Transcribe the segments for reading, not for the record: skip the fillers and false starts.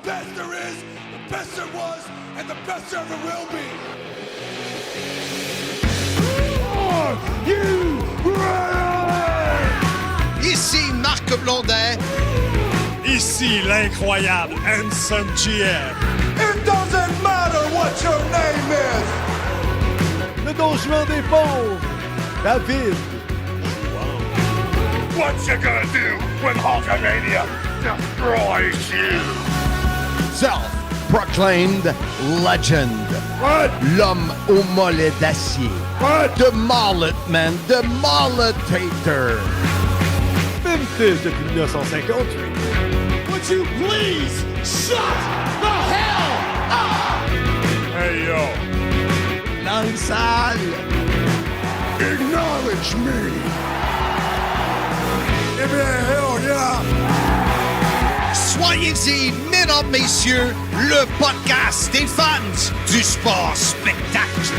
best there is, the best there was, and the best there ever will be. Are you ready? Ici Marc Blondet. Ici l'incroyable Handsome GF. It doesn't matter what your name is. Le Don Juan des pauvres, David. What you gonna do when Hulkamania destroys you? Self-proclaimed legend. What? L'homme au mollet d'acier. What? The Mullet Man, the Mulletator. Vintage depuis 1958. Would you please shut the hell up? Hey yo. Dans une salle. Acknowledge me. Give me a hell yeah. Soyez-y, mesdames, messieurs, le podcast des fans du sport spectacle.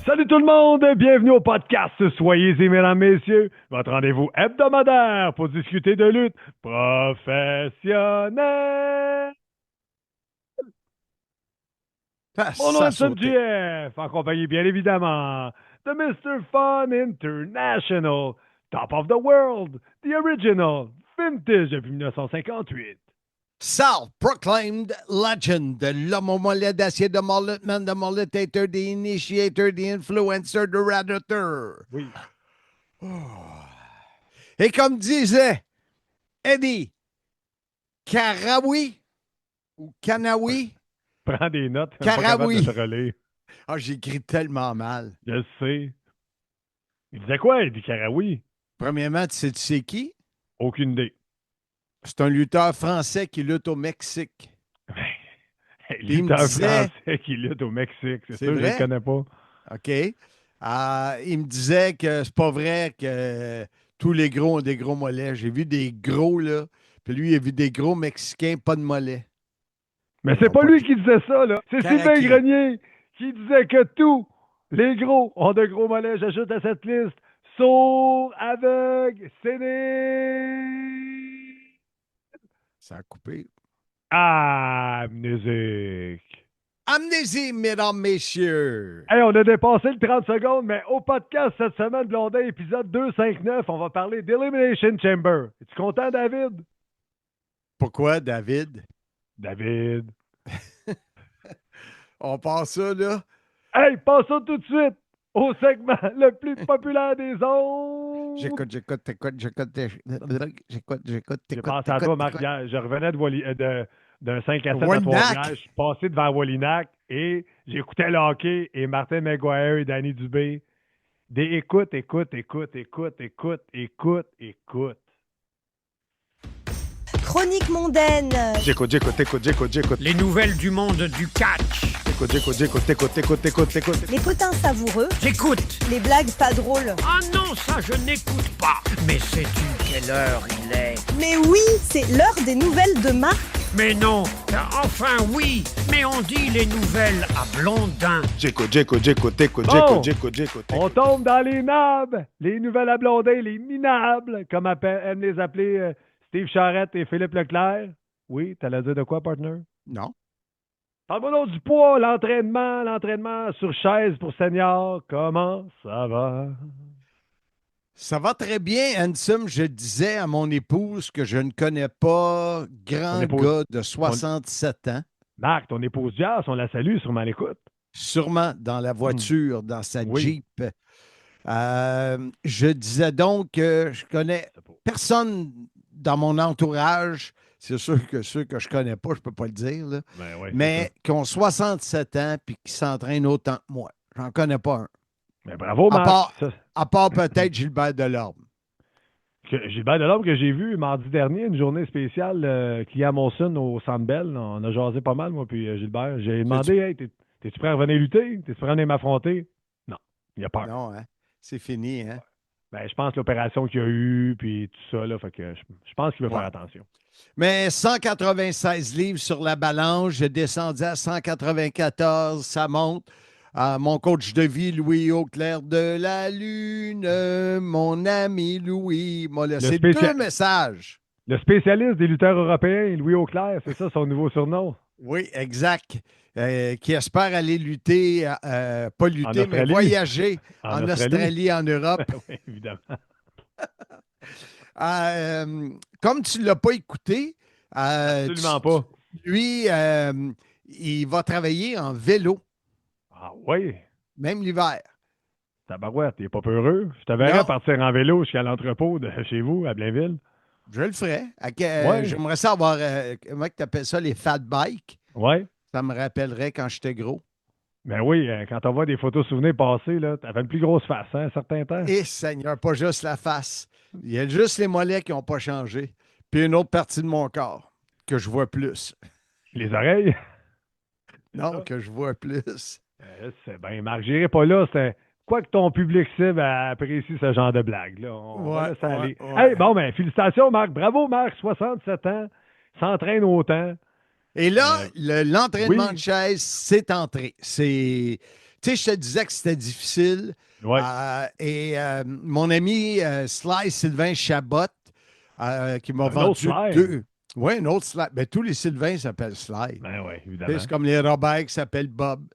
Salut tout le monde, bienvenue au podcast Soyez-y, mesdames, messieurs, votre rendez-vous hebdomadaire pour discuter de lutte professionnelle. Mon nom est Handsome GF, en compagnie bien évidemment de Mr. Fun International, Top of the World, The Original, Vintage depuis 1958. Self-proclaimed legend, l'homme au mollet d'acier, the Mullet Man, the Mulletator, the Initiator, the Influencer, the Redditor. Oui. Et comme disait Eddie Karawi ou Kanawi. Prends des notes. Karawi. Pas capable de te relire. Ah, j'écris tellement mal. Je le sais. Il disait quoi, Eddie Karawi? Premièrement, tu sais qui? Aucune idée. C'est un lutteur français qui lutte au Mexique. Lutteur français qui lutte au Mexique. C'est sûr, je ne le connais pas. OK. Il me disait que c'est pas vrai que tous les gros ont des gros mollets. J'ai vu des gros, là. Puis lui, il a vu des gros Mexicains, pas de mollets. Mais c'est pas lui qui disait ça, là. C'est Sylvain Grenier qui disait que tous les gros ont de gros mollets. J'ajoute à cette liste sourd, aveugle, séné. Ça a coupé. Amnésique. Amnésie, mesdames, messieurs. Hey, on a dépassé le 30 secondes, mais au podcast cette semaine, Blondin, épisode 259, on va parler d'Elimination Chamber. Es-tu content, David? Pourquoi, David? David. On passe ça, là. Hey, passons tout de suite au segment le plus populaire des ondes. J'écoute. J'ai pensé à toi, Marc. Je revenais d'un 5 à 7 à Trois-Rivières. Je suis passé devant Wallinac et j'écoutais le hockey et Martin McGuire et Danny Dubé. Écoute. Chronique mondaine. J'écoute. Les nouvelles du monde du catch. J'écoute. Les potins savoureux. J'écoute. Les blagues pas drôles. Ah non, ça je n'écoute pas. Mais sais-tu quelle heure il est? Mais oui, c'est l'heure des nouvelles de Marc. Mais non, enfin oui, mais on dit les nouvelles à Blondin. J'écoute. On tombe dans les nabs, les nouvelles à Blondin, les minables, comme aiment les appeler Steve Charrette et Philippe Leclerc. Oui, t'allais dire de quoi, partner? Non. Parle-moi donc du poids, l'entraînement sur chaise pour seniors. Comment ça va? Ça va très bien, Handsome. Je disais à mon épouse que je ne connais pas grand gars de 67 ans. Marc, ton épouse Jazz, on la salue, sûrement à l'écoute. Sûrement dans la voiture, dans sa Jeep. Je disais donc que je connais personne dans mon entourage. C'est sûr que ceux que je connais pas, je peux pas le dire, là. Mais qui ont 67 ans et qui s'entraînent autant que moi. J'en connais pas un. Mais bravo, Marc. À part peut-être Gilbert Delorme. Gilbert Delorme que j'ai vu mardi dernier, une journée spéciale qui est à Monson au Centre Bell. On a jasé pas mal, moi puis Gilbert. J'ai demandé, hey, t'es-tu prêt à revenir lutter? T'es-tu prêt à venir m'affronter? Non, il a peur. Non, hein? C'est fini, hein? Ben, je pense que l'opération qu'il y a eu, puis tout ça, là, fait que je pense qu'il va faire attention. Mais 196 livres sur la balance, j'ai descendu à 194, ça monte. mon coach de vie, Louis Auclair de la Lune, mon ami Louis m'a laissé deux messages. Le spécialiste des lutteurs européens, Louis Auclair, c'est ça son nouveau surnom? Oui, exact. Qui espère aller lutter, pas lutter, mais voyager en Australie, en Europe. Oui, évidemment. Comme tu ne l'as pas écouté, absolument pas. Lui, il va travailler en vélo. Ah oui? Même l'hiver. Tabarouette, t'es pas peureux? Je te verrais partir en vélo jusqu'à l'entrepôt de chez vous, à Blainville. Je le ferais. J'aimerais ça avoir, comment tu appelles ça, les fat bikes. Oui. Ça me rappellerait quand j'étais gros. Ben oui, quand on voit des photos souvenirs passées, là, t'avais une plus grosse face, hein, un certain temps. Et Seigneur, pas juste la face. Il y a juste les mollets qui n'ont pas changé. Puis une autre partie de mon corps que je vois plus. Les oreilles? Non, que je vois plus. C'est bien, Marc. J'irai pas là. C'est quoi que ton public cible apprécie ce genre de blague. Là. On va laisser aller. Hey, bon, ben, félicitations, Marc. Bravo, Marc. 67 ans. S'entraîne autant. Et là, l'entraînement de chaise, c'est entré. Tu sais, je te disais que c'était difficile. Ouais. Mon ami Sly Sylvain Chabot, qui m'a vendu deux. Oui, un autre Sly. Ben, tous les Sylvains s'appellent Sly. Ben oui, évidemment. C'est comme les Robert qui s'appellent Bob,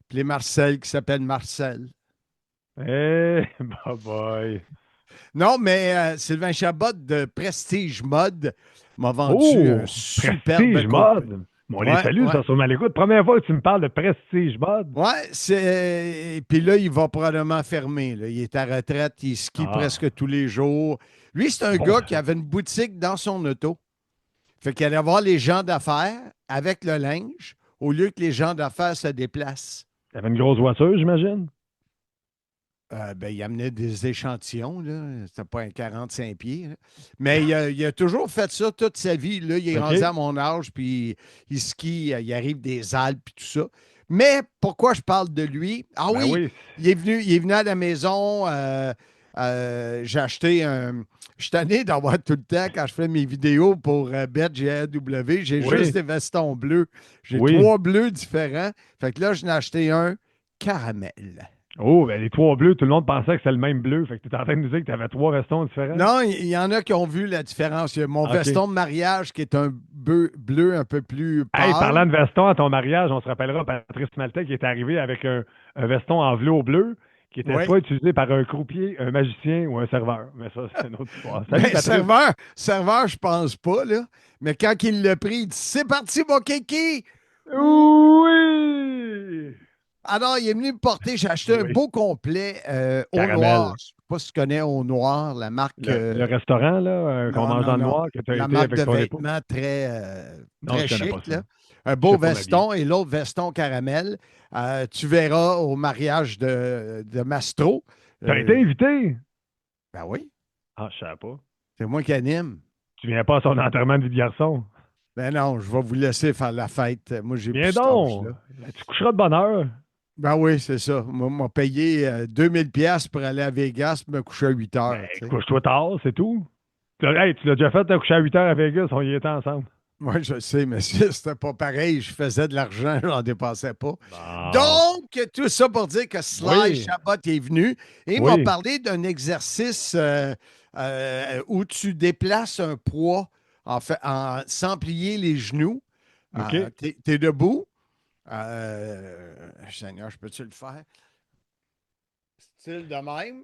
puis les Marcel qui s'appellent Marcel. Boy. Non, mais Sylvain Chabot de Prestige Mode m'a vendu un superbe Prestige Mode. Bon, les saluts, ça sur l'écoute. Première fois que tu me parles de Prestige Mode. Oui, puis là, il va probablement fermer. Là. Il est à retraite, il skie presque tous les jours. Lui, c'est un gars qui avait une boutique dans son auto. Fait qu'il allait voir les gens d'affaires avec le linge au lieu que les gens d'affaires se déplacent. Il avait une grosse voiture, j'imagine? Il amenait des échantillons, là. C'était pas un 45 pieds. Là. Mais il a toujours fait ça toute sa vie. Là, il est rendu à mon âge, puis il skie, il arrive des Alpes, et tout ça. Mais pourquoi je parle de lui? Ah oui, il est venu à la maison. J'ai acheté un... Je suis tanné d'avoir tout le temps, quand je fais mes vidéos pour BetGAW, j'ai juste des vestons bleus. J'ai 3 bleus différents. Fait que là, je n'ai acheté un caramel. Oh, ben les 3 bleus, tout le monde pensait que c'était le même bleu. Fait que tu es en train de nous dire que tu avais 3 vestons différents? Non, il y en a qui ont vu la différence. Il y a mon veston de mariage qui est un bleu un peu plus pâle. Hey, parlant de veston à ton mariage, on se rappellera Patrice Maltais qui est arrivé avec un veston en velours bleu qui était soit utilisé par un croupier, un magicien ou un serveur. Mais ça, c'est une autre histoire. Salut, serveur, je pense pas, là. Mais quand il l'a pris, il dit « C'est parti, mon kiki! » Oui! Alors, il est venu me porter. J'ai acheté un beau complet au noir. Je ne sais pas si tu connais au noir, la marque. Le restaurant, là, qu'on mange dans le noir, que tu as la été marque avec de ton époux. vêtements très chic, là. Un beau veston et l'autre veston caramel. Tu verras au mariage de Mastro. Tu as été invité? Ben oui. Ah, je ne savais pas. C'est moi qui anime. Tu viens pas à son enterrement de vie de garçon? Ben non, je vais vous laisser faire la fête. Moi, j'ai Viens donc! Tu coucheras de bonne heure. Ben oui, c'est ça. Moi, m'a payé 2000$ pour aller à Vegas et me coucher à 8 heures. Ben, couche-toi tard, c'est tout. Hey, tu l'as déjà fait, t'as couché à 8 heures à Vegas, on y était ensemble. Oui, je sais, mais c'était pas pareil. Je faisais de l'argent, je n'en dépensais pas. Bon. Donc, tout ça pour dire que Sly Chabot est venu et il m'a parlé d'un exercice où tu déplaces un poids sans plier les genoux. Tu es debout. Seigneur, je peux-tu le faire? Style de même.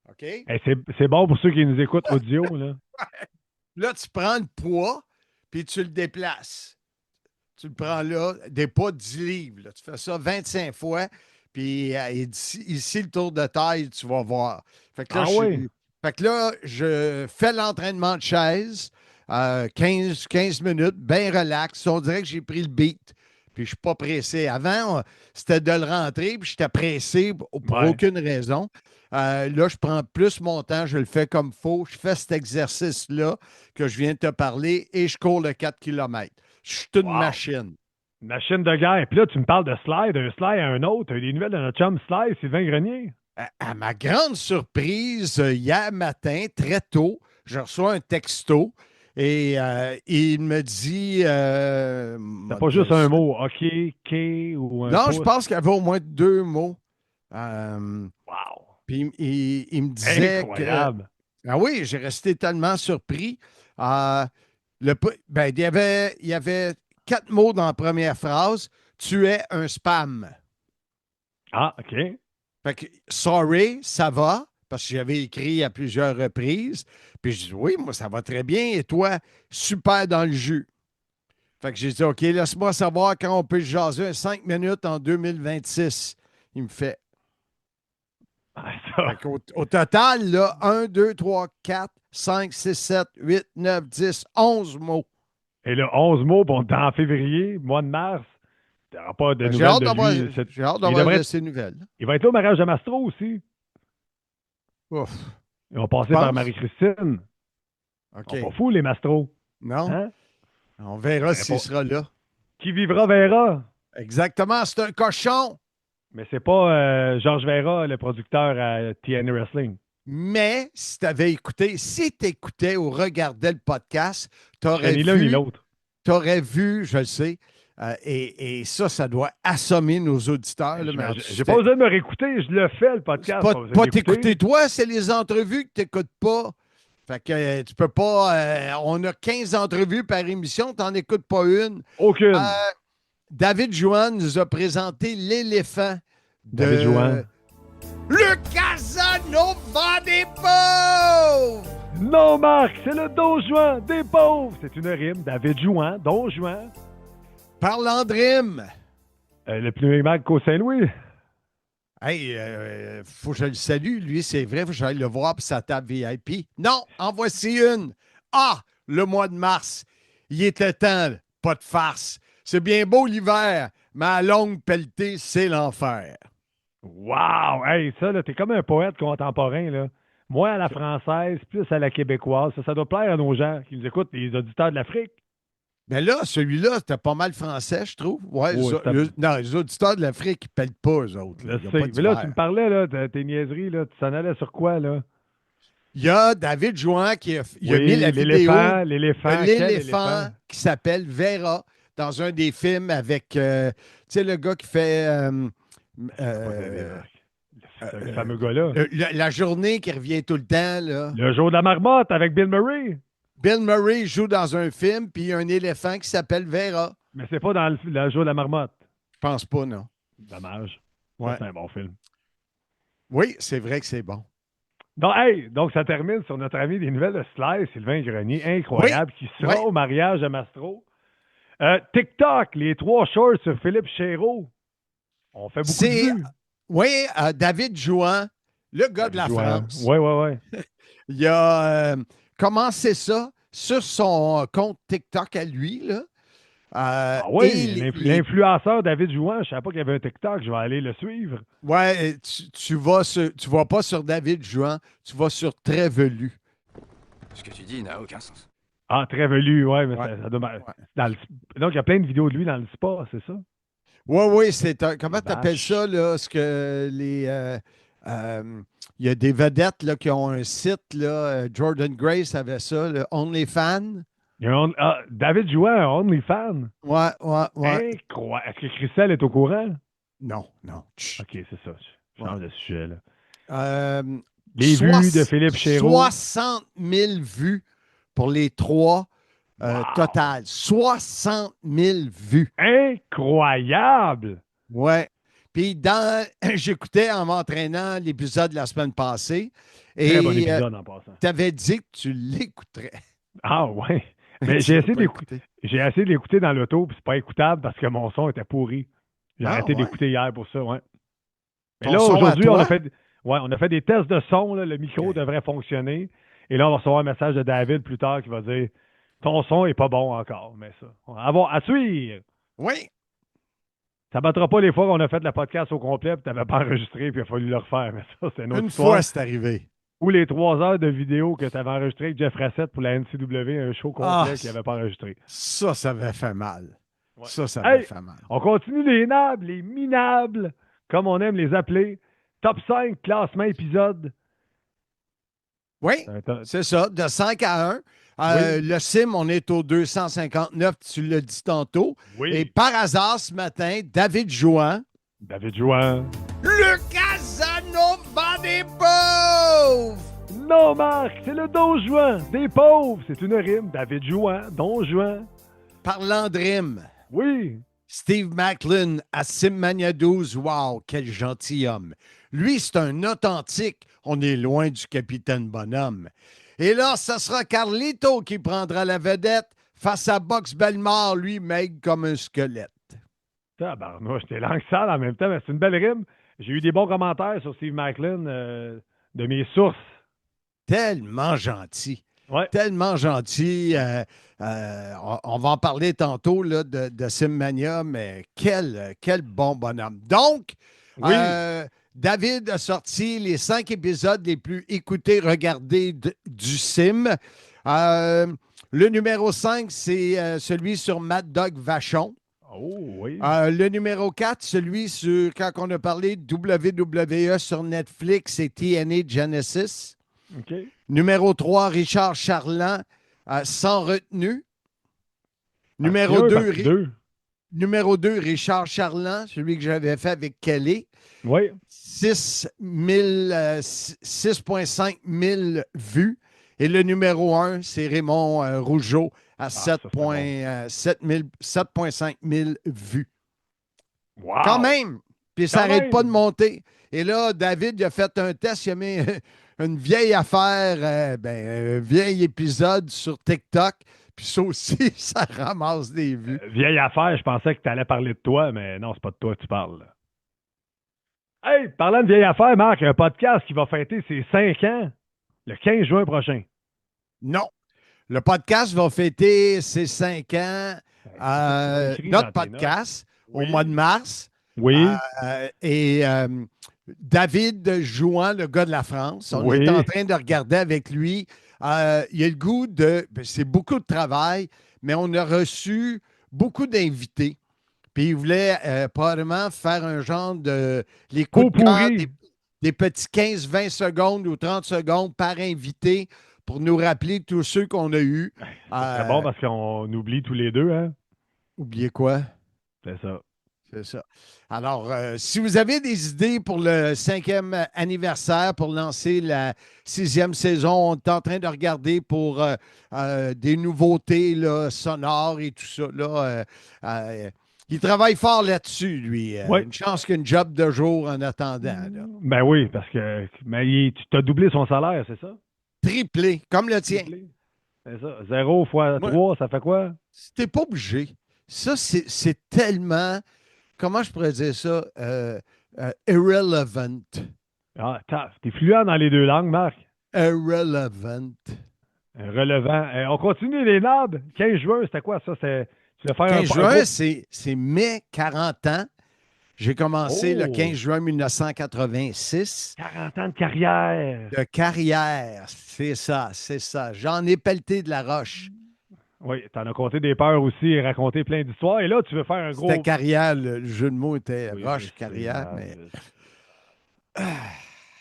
OK? Hey, c'est bon pour ceux qui nous écoutent audio, là. Là, tu prends le poids, puis tu le déplaces. Tu le prends là, des poids de 10 livres. Là. Tu fais ça 25 fois, puis ici, le tour de taille, tu vas voir. Fait que là, je fais l'entraînement de chaise, 15 minutes, bien relax. On dirait que j'ai pris le beat. Puis je ne suis pas pressé. Avant, c'était de le rentrer, puis j'étais pressé pour aucune raison. Là, je prends plus mon temps, je le fais comme il faut. Je fais cet exercice-là que je viens de te parler et je cours le 4 km. Je suis une machine. Une machine de guerre. Puis là, tu me parles de Sly, d'un Sly à un autre. Tu as eu des nouvelles de notre chum Sly, Sylvain Grenier? À ma grande surprise, hier matin, très tôt, je reçois un texto Et il me dit... C'est pas juste un mot, OK, K ou un Non, pouce. je pense qu'il y avait au moins 2 mots. Wow! Puis il me disait Incroyable! que... Ah oui, j'ai resté tellement surpris. Il y avait 4 mots dans la première phrase. Tu es un spam. Ah, OK. Fait que, sorry, ça va, parce que j'avais écrit à plusieurs reprises. Puis je dis, oui, moi, ça va très bien. Et toi, super dans le jus. Fait que j'ai dit, OK, laisse-moi savoir quand on peut jaser un 5 minutes en 2026. Il me fait. Ah, ça. Fait au total, là, 1, 2, 3, 4, 5, 6, 7, 8, 9, 10, 11 mots. Et là, 11 mots, bon, en février, mois de mars, tu n'auras pas de J'ai nouvelles hâte de lui. j'ai hâte d'avoir ces nouvelles. Il va être là au mariage de Mastro aussi. Ouf. Ils vont passer Tu penses? par Marie-Christine. OK. Ils sont pas fous, les Mastro. Non? Hein? On verra s'il sera là. Qui vivra verra. Exactement, c'est un cochon. Mais c'est pas Georges Vera, le producteur à TNA Wrestling. Mais si tu avais écouté, si tu écoutais ou regardais le podcast, tu aurais Ni vu. l'un ni l'autre. Tu aurais vu, je le sais, et ça doit assommer nos auditeurs. Là, J'ai pas besoin de me réécouter, je le fais, le podcast. Pas t'écouter toi, c'est les entrevues que tu n'écoutes pas. Fait que tu peux pas. On a 15 entrevues par émission, tu n'en écoutes pas une. Aucune. David Jouan nous a présenté l'éléphant de David Jouan. Le Casanova des pauvres! Non, Marc, c'est le Don Juan des pauvres. C'est une rime. David Jouan, Don Juan. Parlant de rime. Le pneumag au Saint-Louis. Hey, faut que je le salue. Lui, c'est vrai, faut que j'aille le voir pour sa table VIP. Non, en voici une. Ah, le mois de mars. Il était temps, pas de farce. C'est bien beau l'hiver, mais à longue pelletée, c'est l'enfer. Wow! Hey, ça, là, t'es comme un poète contemporain, là. Moi, à la française, plus à la québécoise. Ça doit plaire à nos gens qui nous écoutent, les auditeurs de l'Afrique. Mais là, celui-là, c'était pas mal français, je trouve. Ouais, Oui, non, les auditeurs de l'Afrique, ils ne pèlent pas, eux autres. Là. Mais là, tu me parlais, là, de tes niaiseries, là. Tu s'en allais sur quoi, là? Il y a David Jouan qui a mis la vidéo. L'éléphant qui s'appelle Vera, dans un des films avec, tu sais, le gars qui fait... le fameux gars-là. La journée qui revient tout le temps, là. Le jour de la marmotte avec Bill Murray. Bill Murray joue dans un film, puis il y a un éléphant qui s'appelle Vera. Mais c'est pas dans le jour de la marmotte. Je pense pas, non. Dommage. Ouais. C'est un bon film. Oui, c'est vrai que c'est bon. Donc, hey, donc ça termine sur notre ami des nouvelles de Slice, Sylvain Grenier, incroyable, qui sera au mariage de Mastro. TikTok, les 3 shorts sur Philippe Chéreau. On fait beaucoup de vues. Oui, David Jouan, le gars de la France. Oui. Il a commencé ça sur son compte TikTok à lui, là. L'influenceur David Jouan, je ne savais pas qu'il y avait un TikTok, je vais aller le suivre. Ouais, tu vas pas sur David Jouan, tu vas sur Très Velu. Ce que tu dis n'a aucun sens. Ah, Très Velu, ouais, mais ça dommage. Donc, il y a plein de vidéos de lui dans le spa, c'est ça? Oui, c'est comment tu appelles ça, là? Ce que les. Il y a des vedettes là, qui ont un site, là. Jordan Grace avait ça, le OnlyFans. David Jouan, un OnlyFans. Ouais. Incroyable. Est-ce que Christelle est au courant? Non. OK, c'est ça. Je change de sujet, là. Les vues de Philippe Chéreau. 60 000 vues pour les 3 total. 60 000 vues. Incroyable! Ouais. Puis j'écoutais en m'entraînant l'épisode de la semaine passée. Très bon épisode en passant. Tu avais dit que tu l'écouterais. Ah ouais. Mais j'ai essayé de l'écouter dans l'auto, puis c'est pas écoutable parce que mon son était pourri. J'ai arrêté d'écouter hier pour ça, ouais. Mais là, aujourd'hui, on a fait des tests de son, là, le micro devrait fonctionner. Et là, on va recevoir un message de David plus tard qui va dire ton son est pas bon encore, mais ça. On va avoir à suivre. Oui. Ça battra pas les fois qu'on a fait le podcast au complet, puis tu n'avais pas enregistré, puis il a fallu le refaire. Mais ça, c'est une autre histoire. Fois, c'est arrivé. Ou les 3 heures de vidéo que tu avais enregistré avec Jeff Rassett pour la NCW, un show complet qu'il n'avait pas enregistré. Ça avait fait mal. Ouais. Ça avait fait mal. On continue les nables, les minables, comme on aime les appeler. Top 5, classement épisode. Oui, c'est ça, de 5 à Le Sim, on est au 259, tu l'as dit tantôt. Oui. Et par hasard, ce matin, David Jouan. David Jouan. Le Casanova des pauvres! Non, Marc, c'est le Don Juan des pauvres. C'est une rime. David Jouan, Don Juan. Parlant de rime, Oui. Steve Macklin à Simmania 12. Wow, quel gentilhomme. Lui, c'est un authentique. On est loin du capitaine Bonhomme. Et là, ça sera Carlito qui prendra la vedette face à Box Bellemare, lui, maigre comme un squelette. Moi, j'étais langue sale en même temps, mais c'est une belle rime. J'ai eu des bons commentaires sur Steve Macklin de mes sources. Tellement gentil. Ouais. Tellement gentil. On va en parler tantôt là, de Simmania, mais quel bon bonhomme. Donc, Oui. David a sorti les 5 épisodes les plus écoutés, regardés du Sim. Le numéro 5, c'est celui sur Mad Dog Vachon. Oh, oui. Le numéro 4, celui sur, quand on a parlé de WWE sur Netflix, c'est TNA Genesis. OK. Numéro 3, Richard Charland, Sans retenue. Numéro 2, Richard Charland, celui que j'avais fait avec Kelly. Oui. 6,5 000 vues. Et le numéro 1, c'est Raymond Rougeau à 7,5 000 vues. Wow. Quand même! Puis ça Quand n'arrête même. pas de monter. Et là, David il a fait un test, il a mis une vieille affaire, un vieil épisode sur TikTok. Puis ça aussi, ça ramasse des vues. Vieille affaire, je pensais que tu allais parler de toi, mais non, c'est pas de toi que tu parles. Là. Hey, parlant de vieille affaire, Marc, un podcast qui va fêter ses 5 ans le 15 juin prochain. Non. Le podcast va fêter ses 5 ans. Notre podcast, au mois de mars. Oui. David Jouan, le gars de la France, on est en train de regarder avec lui. Il a le goût de... C'est beaucoup de travail, mais on a reçu beaucoup d'invités. Puis il voulait probablement faire un genre de... Les coups de cœur, des petits 15-20 secondes ou 30 secondes par invité pour nous rappeler tous ceux qu'on a eus. C'est bon parce qu'on oublie tous les deux, hein? Oubliez quoi? C'est ça. C'est ça. Alors, si vous avez des idées pour le 5e anniversaire, pour lancer la 6e saison, on est en train de regarder pour des nouveautés là, sonores et tout ça. Là, il travaille fort là-dessus, lui. Une chance qu'une job de jour en attendant. Là. Ben oui, parce que tu t'as doublé son salaire, c'est ça? Triplé, comme le tien. Triplé. C'est ça. 0 fois 3, ça fait quoi? T'es pas obligé. Ça, c'est tellement... Comment je pourrais dire ça? Irrelevant. Ah, t'es fluent dans les deux langues, Marc. Irrelevant. Relevant. On continue les nabs. 15 juin, c'était quoi ça? Tu vas faire 15 juin, c'est mes 40 ans. J'ai commencé le 15 juin 1986. 40 ans de carrière. De carrière, c'est ça. J'en ai pelleté de la roche. Oui, t'en as compté des peurs aussi et raconté plein d'histoires. Et là, tu veux faire un gros... C'était carrière, le jeu de mots était roche, carrière, mais...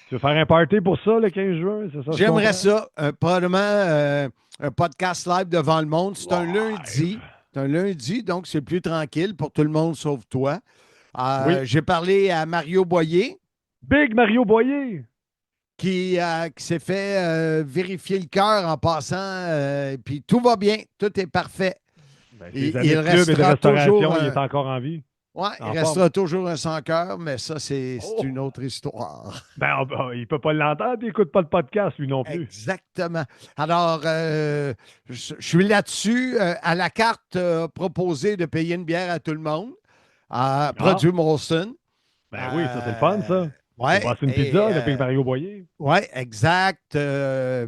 Tu veux faire un party pour ça, le 15 juin? C'est ça? J'aimerais ça. Probablement un podcast live devant le monde. C'est un lundi. C'est un lundi, donc c'est plus tranquille pour tout le monde sauf toi. J'ai parlé à Mario Boyer. Big Mario Boyer! Qui s'est fait vérifier le cœur en passant. Puis tout va bien. Tout est parfait. Ben, il restera toujours... il est encore en vie. Oui, il restera toujours un sans-cœur, mais ça, c'est une autre histoire. Ben, il ne peut pas l'entendre, il n'écoute pas le podcast, lui non plus. Exactement. Alors, je suis là-dessus. À la carte, proposé de payer une bière à tout le monde. Produit Molson. Ben oui, ça, c'est le fun, ça. Ouais, on passe une pizza depuis Mario Boyer. Oui, exact.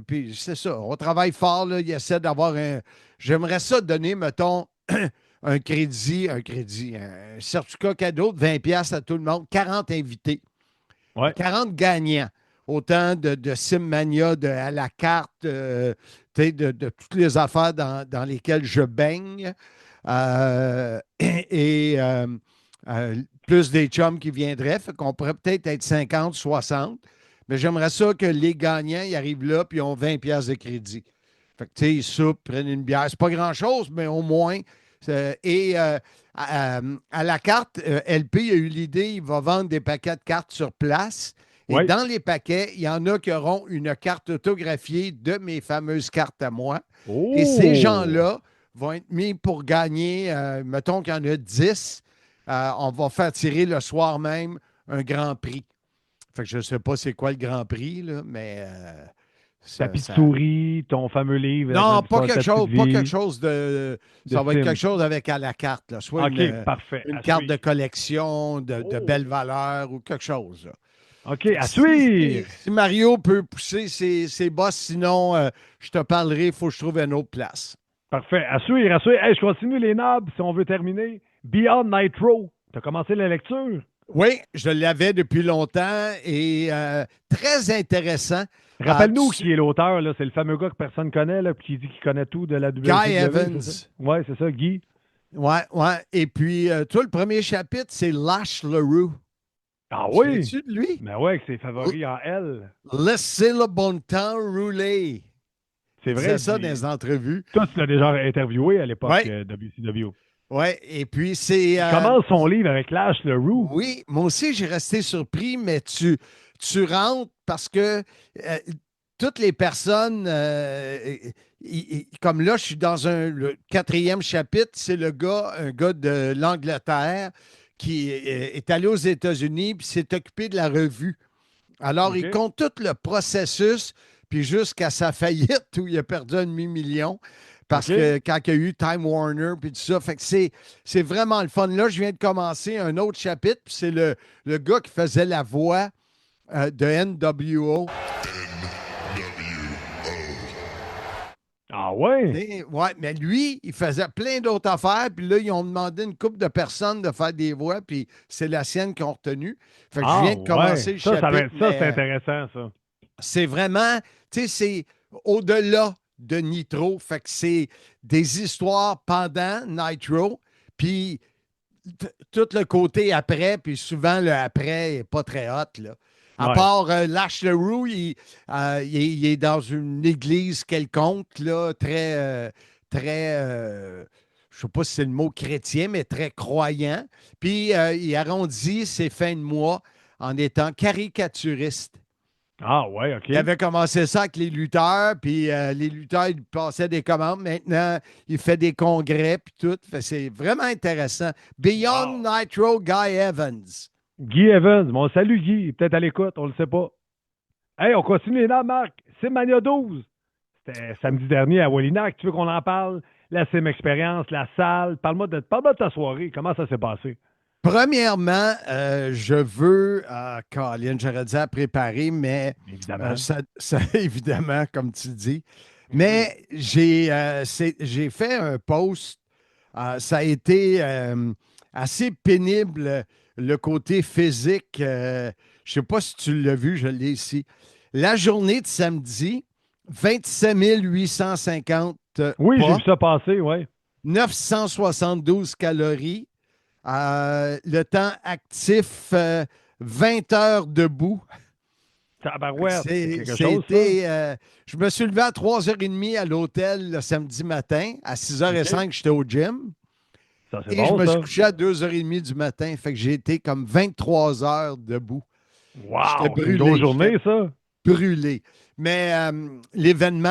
Puis c'est ça. On travaille fort. Là. Il essaie d'avoir un... J'aimerais ça donner, mettons... un certificat cadeau de 20$ à tout le monde, 40 invités, 40 gagnants, autant de Simmania, à la carte, de toutes les affaires dans lesquelles je baigne, plus des chums qui viendraient, fait qu'on pourrait peut-être être 50, 60, mais j'aimerais ça que les gagnants ils arrivent là puis ils ont 20$ de crédit. Fait que, tu sais, ils soupent, prennent une bière. C'est pas grand-chose, mais au moins. À la carte, LP a eu l'idée, il va vendre des paquets de cartes sur place. Et Oui. dans les paquets, il y en a qui auront une carte autographiée de mes fameuses cartes à moi. Oh! Et ces gens-là vont être mis pour gagner, mettons qu'il y en a 10, on va faire tirer le soir même un grand prix. Fait que je ne sais pas c'est quoi le grand prix, là, mais... Tapis de souris, ton fameux livre. Non, pas Ta quelque chose, petite pas vie. quelque chose de... Ça va être quelque chose avec à la carte, là. Soit OK, parfait. une À carte suivre. de collection de belle valeur ou quelque chose, là. OK, à suivre. Si Mario peut pousser ses boss, sinon, je te parlerai, il faut que je trouve une autre place. Parfait. À suivre, à suivre. Hey, je continue les knobs si on veut terminer. Beyond Nitro. Tu as commencé la lecture? Oui, je l'avais depuis longtemps et très intéressant. Rappelle-nous qui est l'auteur, là. C'est le fameux gars que personne ne connaît, là, puis qui dit qu'il connaît tout de la WWE. Guy Evans. Oui, c'est ça, Guy. Ouais. Et puis, toi, le premier chapitre, c'est Lash LaRue. Ah oui? Tu de lui? Mais ouais, que c'est favori en L. Laissez le bon temps rouler. C'est vrai. C'est ça dans les entrevues. Toi, tu l'as déjà interviewé à l'époque Ouais. WCW. Oui, et puis c'est... Il commence son livre avec Lash LaRue. Oui, moi aussi, j'ai resté surpris, mais tu rentres parce que toutes les personnes, comme là, je suis dans le 4e chapitre, c'est un gars de l'Angleterre qui est allé aux États-Unis puis s'est occupé de la revue. Alors, OK. il compte tout le processus, puis jusqu'à sa faillite où il a perdu 500 000 parce OK. que quand il y a eu Time Warner, puis tout ça, fait que c'est vraiment le fun. Là, je viens de commencer un autre chapitre, puis c'est le gars qui faisait la voix de NWO. Ah ouais? Ouais, mais lui, il faisait plein d'autres affaires, puis là, ils ont demandé une couple de personnes de faire des voix, puis c'est la sienne qu'ils ont retenue. Fait que je viens de commencer le chapitre. Ça, mais, c'est intéressant, ça. c'est vraiment, tu sais, c'est au-delà de Nitro. Fait que c'est des histoires pendant Nitro, puis tout le côté après, puis souvent le après n'est pas très hot, là. À Ouais. part Lash LaRue, il est dans une église quelconque, là, très, je ne sais pas si c'est le mot chrétien, mais très croyant. Puis il arrondit ses fins de mois en étant caricaturiste. Ah ouais, OK. Il avait commencé ça avec les lutteurs, puis les lutteurs, ils passaient des commandes. Maintenant, il fait des congrès, puis tout. Fait, c'est vraiment intéressant. Beyond Nitro, Guy Evans. Guy Evans. Bon, salut Guy. Il est peut-être à l'écoute, on le sait pas. Hey, on continue là, Marc. Simania 12. C'était samedi dernier à Wallinac. Tu veux qu'on en parle? La Sim Expérience, la salle. Parle-moi de ta soirée. Comment ça s'est passé? Premièrement, je veux, Colin, j'aurais dit à préparer, mais Évidemment. évidemment, comme tu dis. Mais j'ai fait un post. Ça a été assez pénible, le côté physique. Je ne sais pas si tu l'as vu, je l'ai ici. La journée de samedi, 27 850 Oui, j'ai pas, vu ça passer, oui. 972 calories. Le temps actif, 20 heures debout. Tabarouette, c'est quelque chose, ça. Je me suis levé à 3h30 à l'hôtel le samedi matin. À 6h05, j'étais au gym. Ça, c'est Et bon, je me ça. suis couché à 2h30 du matin. Fait que j'ai été comme 23 heures debout. Wow, J'étais c'est une grosse journée, j'étais ça. brûlé. Mais l'événement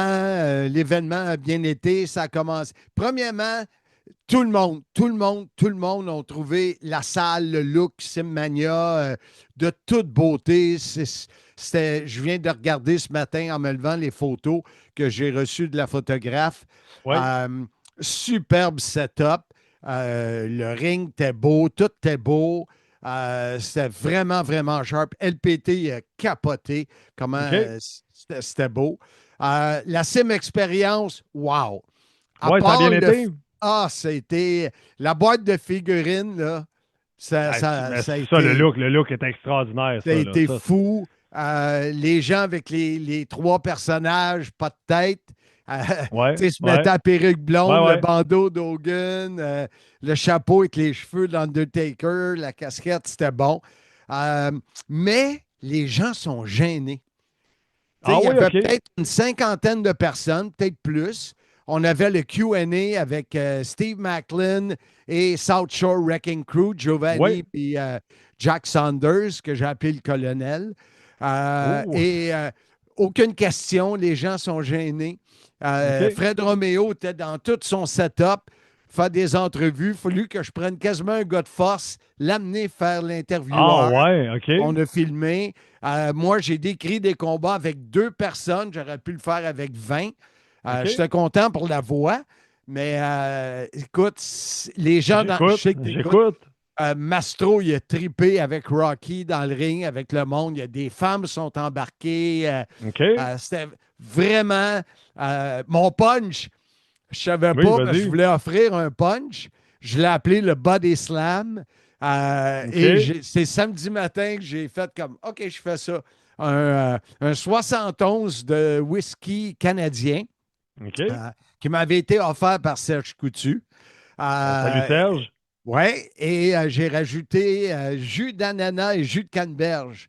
a bien été. Ça a commencé. Premièrement, tout le monde ont trouvé la salle, le look Simmania de toute beauté. Je viens de regarder ce matin en me levant les photos que j'ai reçues de la photographe. Ouais. Superbe setup. Le ring était beau, tout était beau. C'était vraiment, vraiment sharp. LPT a capoté. Comment c'était beau. La Sim Expérience, wow. Oui, ça a bien été. C'était la boîte de figurines, là. Ça a été, le look est extraordinaire. Ça a été fou. Les gens avec les 3 personnages, pas de tête. Se mettaient à perruque blonde, le bandeau d'Hogan, le chapeau avec les cheveux d'Undertaker, la casquette, c'était bon. Mais les gens sont gênés. Il y avait OK. peut-être une cinquantaine de personnes, peut-être plus. On avait le Q&A avec Steve Macklin et South Shore Wrecking Crew, Giovanni et Jack Saunders, que j'ai appelé le colonel. Et aucune question, les gens sont gênés. Fred Romeo était dans tout son setup, faire des entrevues. Il a fallu que je prenne quasiment un gars de force, l'amener faire l'interview. OK. On a filmé. Moi, j'ai décrit des combats avec 2 personnes. J'aurais pu le faire avec 20. J'étais content pour la voix. Mais écoute, les gens je sais que J'écoute. Mastro, il a tripé avec Rocky dans le ring, avec le monde. Il y a des femmes qui sont embarquées. C'était vraiment mon punch. Je savais pas que je voulais offrir un punch. Je l'ai appelé le Body Slam. Et c'est samedi matin que j'ai fait comme OK, je fais ça. Un 71 de whisky canadien qui m'avait été offert par Serge Coutu. Salut Serge. Oui, et j'ai rajouté jus d'ananas et jus de canneberge.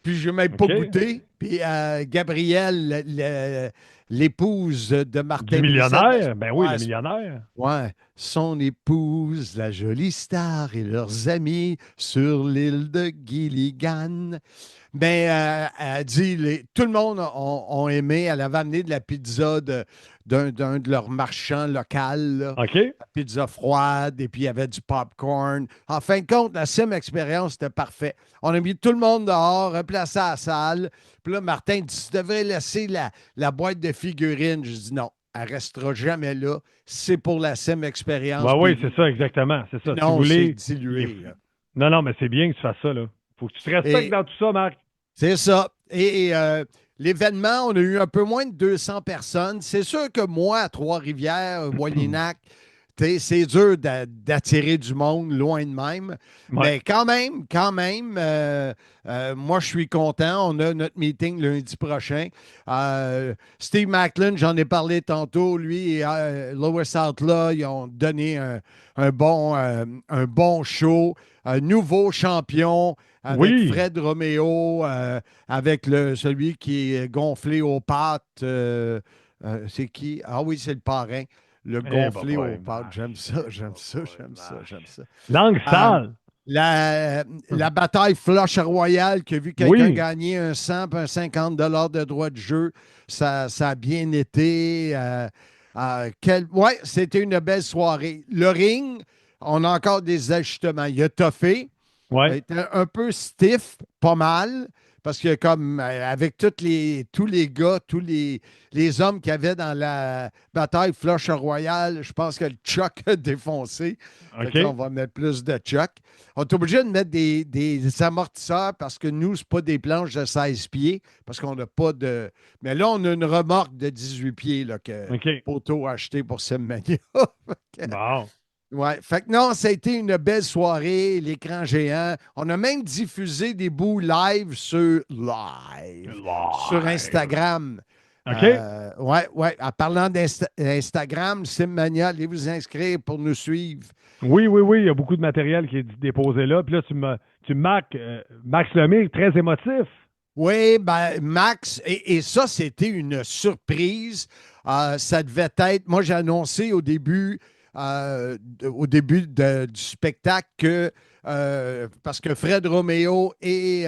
Puis je n'ai même pas goûté. Puis Gabrielle, l'épouse de Martin du millionnaire? Brissette, Ben oui, le millionnaire. Oui, son épouse, la jolie star et leurs amis sur l'île de Gilligan. Ben, elle dit, tout le monde a aimé. Elle avait amené de la pizza d'un de leurs marchands locaux. Là. La pizza froide, et puis il y avait du popcorn. En fin de compte, la sim expérience était parfait. On a mis tout le monde dehors, replacé à la salle. Puis là, Martin dit, tu devrais laisser la boîte de figurines. Je dis non. Elle ne restera jamais là. C'est pour la sim expérience. Oui, c'est ça, exactement. C'est ça. Non, si vous voulez, c'est dilué. Non, mais c'est bien que tu fasses ça. Là. Faut que tu te respectes dans tout ça, Marc. C'est ça. Et l'événement, on a eu un peu moins de 200 personnes. C'est sûr que moi, à Trois-Rivières, Wallinac, c'est dur d'attirer du monde loin de même. Mais quand même, moi, je suis content. On a notre meeting lundi prochain. Steve Macklin, j'en ai parlé tantôt. Lui et Lois Outlaw, ils ont donné un bon show. Un nouveau champion avec Fred Romeo, avec celui qui est gonflé aux pattes. C'est qui? Ah oui, c'est le parrain. Le gonflé aux pattes. J'aime ça. Langue sale. La bataille Flush Royale qui a vu quelqu'un gagner un 100 et un 50 $ de droits de jeu. Ça a bien été. C'était une belle soirée. Le ring, on a encore des ajustements. Il a toffé. Il était un peu stiff, pas mal. Parce que comme avec tous les gars, tous les hommes qu'il y avait dans la bataille Flush Royale, je pense que le Chuck a défoncé. Là, on va mettre plus de Chuck. On est obligé de mettre des amortisseurs parce que nous, ce n'est pas des planches de 16 pieds parce qu'on n'a pas de... Mais là, on a une remorque de 18 pieds là, que Poto a acheté pour Simmania. Bon. Ouais, fait que non, ça a été une belle soirée, l'écran géant. On a même diffusé des bouts live sur Instagram. OK. Ouais. En parlant d'Instagram, Simmania, allez vous inscrire pour nous suivre. Oui. Il y a beaucoup de matériel qui est déposé là. Puis là, tu marques Max Lemire, très émotif. Oui, ben Max, et ça, c'était une surprise. Ça devait être... Moi, j'ai annoncé au début du spectacle que parce que Fred Romeo et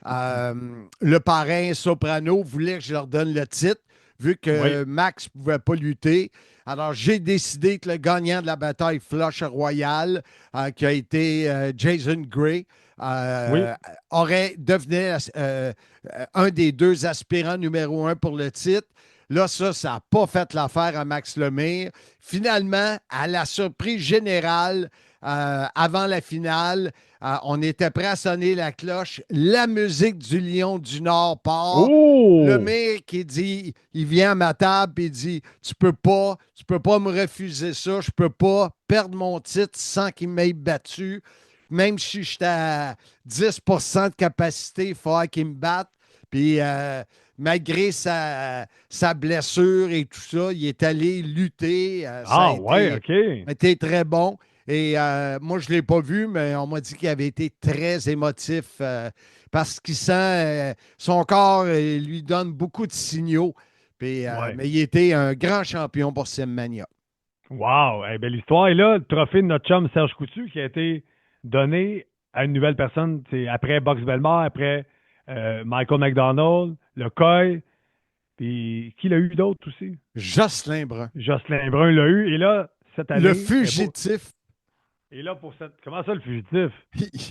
le parrain Soprano voulaient que je leur donne le titre, vu que Max ne pouvait pas lutter. Alors, j'ai décidé que le gagnant de la bataille Flush Royale, qui a été Jason Gray, devenait un des 2 aspirants numéro 1 pour le titre. Là, ça n'a pas fait l'affaire à Max Lemire. Finalement, à la surprise générale, avant la finale, on était prêt à sonner la cloche. La musique du Lion du Nord part. Lemire qui dit, il vient à ma table et il dit, tu peux pas me refuser ça. Je peux pas perdre mon titre sans qu'il m'ait battu. Même si j'étais à 10 % de capacité, il faut qu'il me batte. Puis... malgré sa blessure et tout ça, il est allé lutter. Ça a été très bon. Et moi, je ne l'ai pas vu, mais on m'a dit qu'il avait été très émotif parce qu'il sent son corps lui donne beaucoup de signaux. Puis, mais il était un grand champion pour Simmania. Wow! Eh, belle histoire. Et là, le trophée de notre chum Serge Coutu qui a été donné à une nouvelle personne, c'est après Box Bellemare, après Michael McDonald, le Coy. Puis qui l'a eu d'autre aussi? Jocelyn Brun. Jocelyn Brun l'a eu. Et là, cette année. Le fugitif. Et là, pour cette. Comment ça, le fugitif?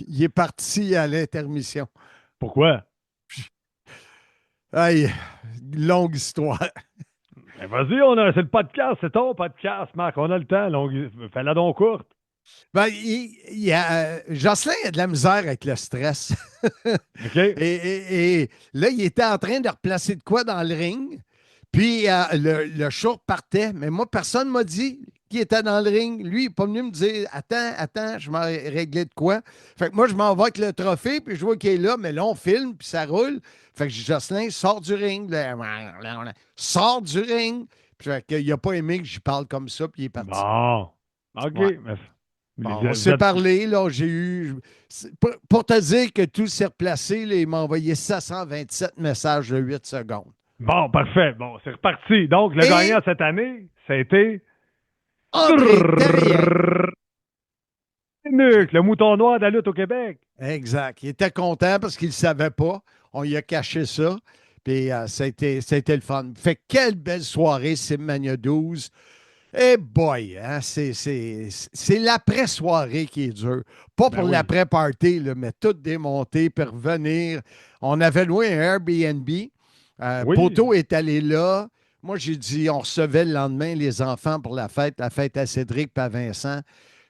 Il est parti à l'intermission. Pourquoi? Aïe, longue histoire. Ben vas-y, c'est le podcast, c'est ton podcast, Marc. On a le temps. Fais-la donc courte. Ben, Jocelyn a de la misère avec le stress. OK. Et là, il était en train de replacer de quoi dans le ring. Puis le show partait. Mais moi, personne ne m'a dit qu'il était dans le ring. Lui, il n'est pas venu me dire Attends, je m'ai réglé de quoi. Fait que moi, je m'en vais avec le trophée, puis je vois qu'il est là, mais là, on filme, puis ça roule. Fait que Jocelyn sort du ring. Sort du ring. Puis il n'a pas aimé que j'y parle comme ça, puis il est parti. Bon. OK. Ouais. Bon, on s'est parlé, là, j'ai eu... Pour te dire que tout s'est replacé, là, il m'a envoyé 727 messages de 8 secondes. Bon, parfait. Bon, c'est reparti. Donc, le gagnant cette année, ça a été... Nuc, le mouton noir de la lutte au Québec. Exact. Il était content parce qu'il ne savait pas. On lui a caché ça. Puis ça a été le fun. Fait que quelle belle soirée, Simmania 12. Eh boy, hein, c'est l'après-soirée qui est dur. Pas pour l'après-party, là, mais tout démonter, puis revenir. On avait loué un Airbnb. Poto est allé là. Moi, j'ai dit, on recevait le lendemain les enfants pour la fête à Cédric et à Vincent.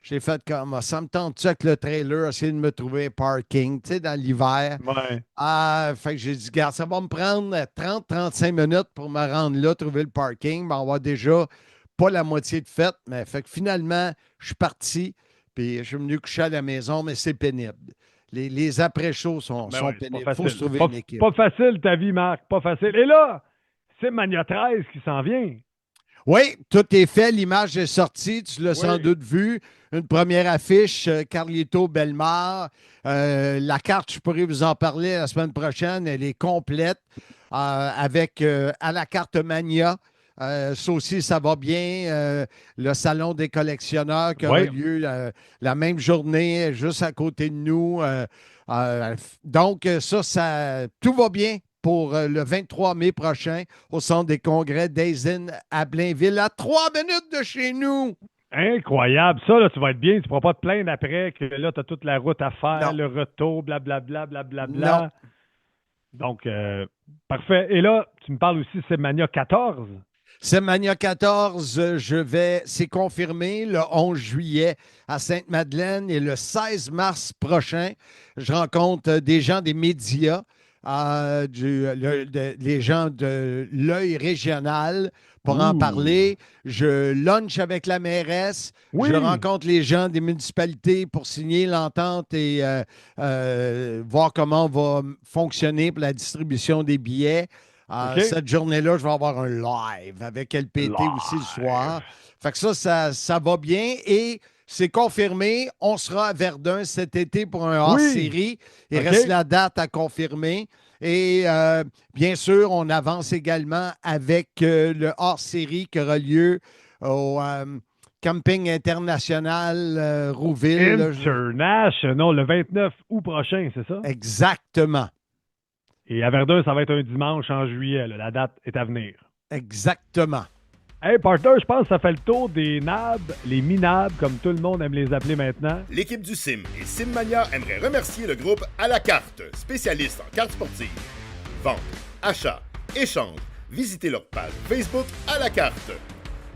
J'ai fait comme ça me tente-tu avec le trailer, essayer de me trouver un parking, tu sais, dans l'hiver. Ouais. Fait que j'ai dit, regarde, ça va me prendre 30-35 minutes pour me rendre là, trouver le parking. Ben, on va déjà pas la moitié de fête, mais fait que finalement, je suis parti, puis je suis venu coucher à la maison, mais c'est pénible. Les après-shows sont pénibles. Il faut se trouver une équipe. Pas facile ta vie, Marc, pas facile. Et là, c'est Mania 13 qui s'en vient. Oui, tout est fait. L'image est sortie. Tu l'as sans doute vu. Une première affiche, Carlito Bellemare. La carte, je pourrais vous en parler la semaine prochaine. Elle est complète avec à la carte Mania. Ça aussi, ça va bien. Le salon des collectionneurs qui aura lieu la même journée, juste à côté de nous. Donc, ça, tout va bien pour le 23 mai prochain au Centre des congrès d'Aisin à Blainville, à 3 minutes de chez nous. Incroyable. Ça, là, tu vas être bien. Tu ne pourras pas te plaindre après que là, tu as toute la route à faire, le retour, blablabla, blablabla. Non. Donc, parfait. Et là, tu me parles aussi, c'est Mania 14. C'est Mania 14, c'est confirmé le 11 juillet à Sainte-Madeleine et le 16 mars prochain, je rencontre des gens des médias, les gens de l'Œil régional pour en parler. Je lunch avec la mairesse. Je rencontre les gens des municipalités pour signer l'entente et voir comment on va fonctionner pour la distribution des billets. Cette journée-là, je vais avoir un live avec LPT aussi le soir. Fait que ça va bien et c'est confirmé. On sera à Verdun cet été pour un hors-série. Il reste la date à confirmer. Et bien sûr, on avance également avec le hors-série qui aura lieu au Camping International Rouville. International, le 29 août prochain, c'est ça? Exactement. Et à Verdun, ça va être un dimanche en juillet. Là. La date est à venir. Exactement. Hey, partner, je pense que ça fait le tour des NAB, les MINAB, comme tout le monde aime les appeler maintenant. L'équipe du Sim et Simmania aimerait remercier le groupe À la carte, spécialiste en cartes sportives. Vente, achat, échange, visitez leur page Facebook À la carte.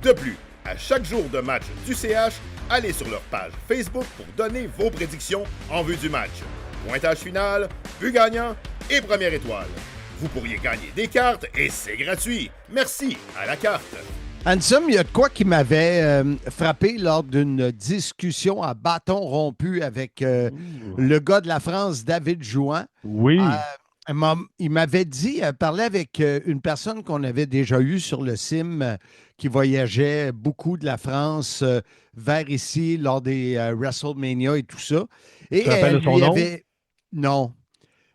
De plus, à chaque jour de match du CH, allez sur leur page Facebook pour donner vos prédictions en vue du match. Pointage final, but gagnant et première étoile. Vous pourriez gagner des cartes et c'est gratuit. Merci À la carte. Anselme, il y a de quoi qui m'avait frappé lors d'une discussion à bâton rompu avec le gars de la France, David Jouan. Oui. Il m'avait dit, parlait avec une personne qu'on avait déjà eue sur le CIM qui voyageait beaucoup de la France vers ici lors des WrestleMania et tout ça. Et Tu te rappelles elle de son lui nom? avait. Non,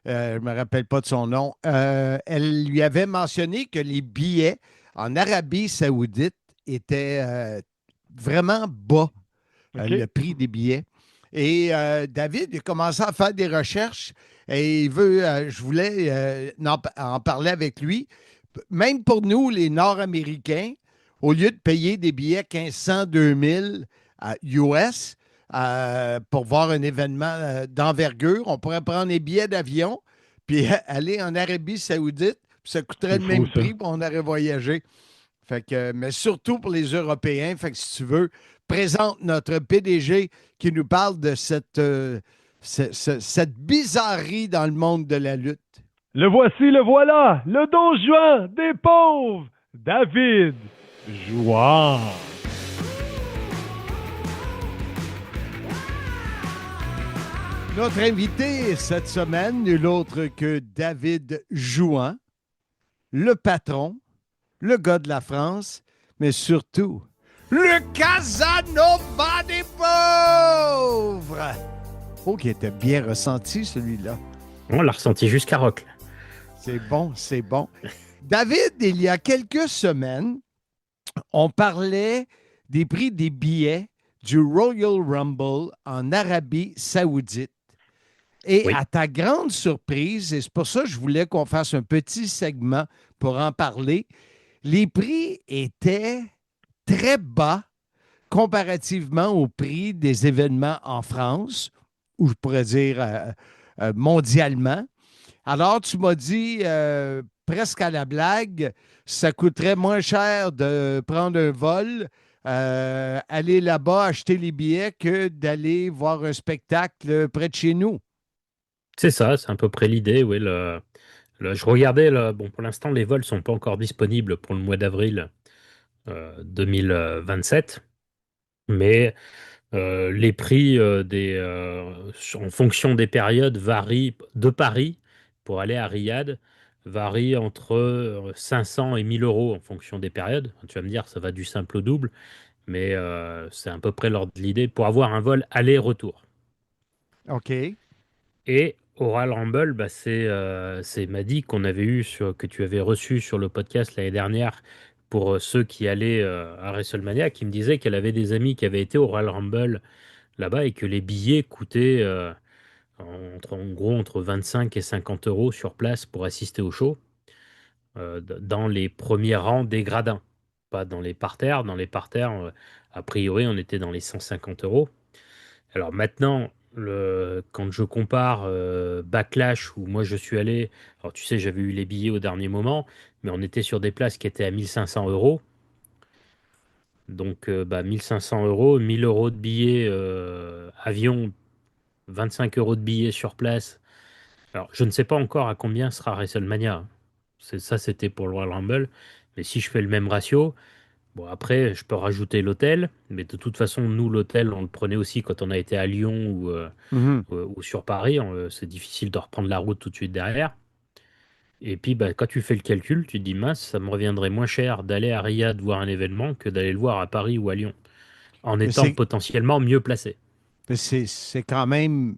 je ne me rappelle pas de son nom. Elle lui avait mentionné que les billets en Arabie Saoudite étaient vraiment bas, OK. le prix des billets. Et David a commencé à faire des recherches et il veut, je voulais en parler avec lui. Même pour nous, les Nord-Américains, au lieu de payer des billets 1500, 2000 US pour voir un événement d'envergure, on pourrait prendre les billets d'avion puis aller en Arabie Saoudite, puis ça coûterait C'est le fou, même ça. prix, puis on aurait voyagé. Fait que, mais surtout pour les Européens. Fait que si tu veux, présente notre PDG qui nous parle de cette bizarrerie dans le monde de la lutte. Le voici, le voilà, le Don Juan des pauvres, David Juan. Notre invité cette semaine, nul autre que David Jouan, le patron, le gars de la France, mais surtout le Casanova des pauvres. Oh, qui était bien ressenti, celui-là. On l'a ressenti jusqu'à Rock. C'est bon, c'est bon. David, il y a quelques semaines, on parlait des prix des billets du Royal Rumble en Arabie Saoudite. Et Oui. à ta grande surprise, et c'est pour ça que je voulais qu'on fasse un petit segment pour en parler, les prix étaient très bas comparativement au prix des événements en France, ou je pourrais dire mondialement. Alors, tu m'as dit, presque à la blague, ça coûterait moins cher de prendre un vol, aller là-bas, acheter les billets, que d'aller voir un spectacle près de chez nous. C'est ça, c'est à peu près l'idée. Oui, je regardais, bon, pour l'instant, les vols ne sont pas encore disponibles pour le mois d'avril 2027, mais les prix en fonction des périodes varient de Paris pour aller à Riyad, varient entre 500 et 1000 euros en fonction des périodes. Tu vas me dire, ça va du simple au double, mais c'est à peu près l'ordre de l'idée pour avoir un vol aller-retour. OK. Et au Royal Rumble, bah, c'est Madi qu'on avait eu que tu avais reçu sur le podcast l'année dernière pour ceux qui allaient à WrestleMania, qui me disait qu'elle avait des amis qui avaient été au Royal Rumble là-bas et que les billets coûtaient en gros entre 25 et 50 euros sur place pour assister au show, dans les premiers rangs des gradins, pas dans les parterres. Dans les parterres, a priori, on était dans les 150 euros. Alors maintenant, quand je compare Backlash, où moi je suis allé, alors tu sais, j'avais eu les billets au dernier moment, mais on était sur des places qui étaient à 1500 euros. Donc 1500 euros, 1000 euros de billets avion, 25 euros de billets sur place. Alors je ne sais pas encore à combien sera WrestleMania. C'était pour le Royal Rumble. Mais si je fais le même ratio, bon, après, je peux rajouter l'hôtel, mais de toute façon, nous, l'hôtel, on le prenait aussi quand on a été à Lyon ou sur Paris. C'est difficile de reprendre la route tout de suite derrière. Et puis, bah, quand tu fais le calcul, tu te dis, mince, ça me reviendrait moins cher d'aller à Riyad voir un événement que d'aller le voir à Paris ou à Lyon, en étant potentiellement mieux placé. Mais c'est quand même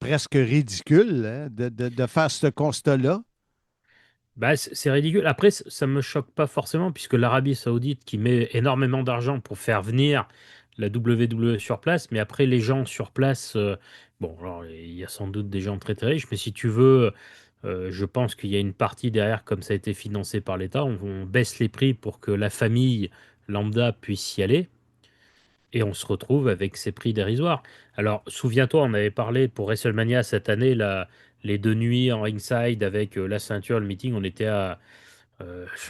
presque ridicule hein, de faire ce constat-là. Bah, c'est ridicule. Après, ça me choque pas forcément, puisque l'Arabie Saoudite, qui met énormément d'argent pour faire venir la WWE sur place, mais après, les gens sur place, bon, alors, il y a sans doute des gens très très riches, mais si tu veux, je pense qu'il y a une partie derrière, comme ça a été financé par l'État, on baisse les prix pour que la famille lambda puisse y aller. Et on se retrouve avec ces prix dérisoires. Alors, souviens-toi, on avait parlé pour WrestleMania cette année, les 2 nuits en ringside avec la ceinture, le meeting, on était à,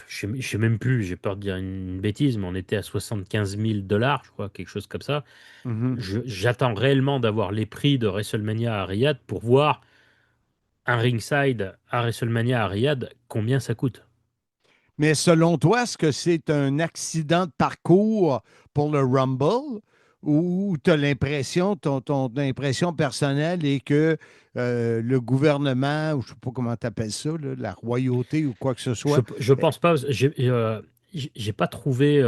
je ne sais même plus, j'ai peur de dire une bêtise, mais on était à 75 000 $, je crois, quelque chose comme ça. J'attends réellement d'avoir les prix de WrestleMania à Riyad pour voir un ringside à WrestleMania à Riyad, combien ça coûte. Mais selon toi, est-ce que c'est un accident de parcours pour le Rumble ou tu as l'impression, ton impression personnelle est que le gouvernement, ou je ne sais pas comment tu appelles ça, là, la royauté ou quoi que ce soit. Je pense pas. J'ai pas trouvé.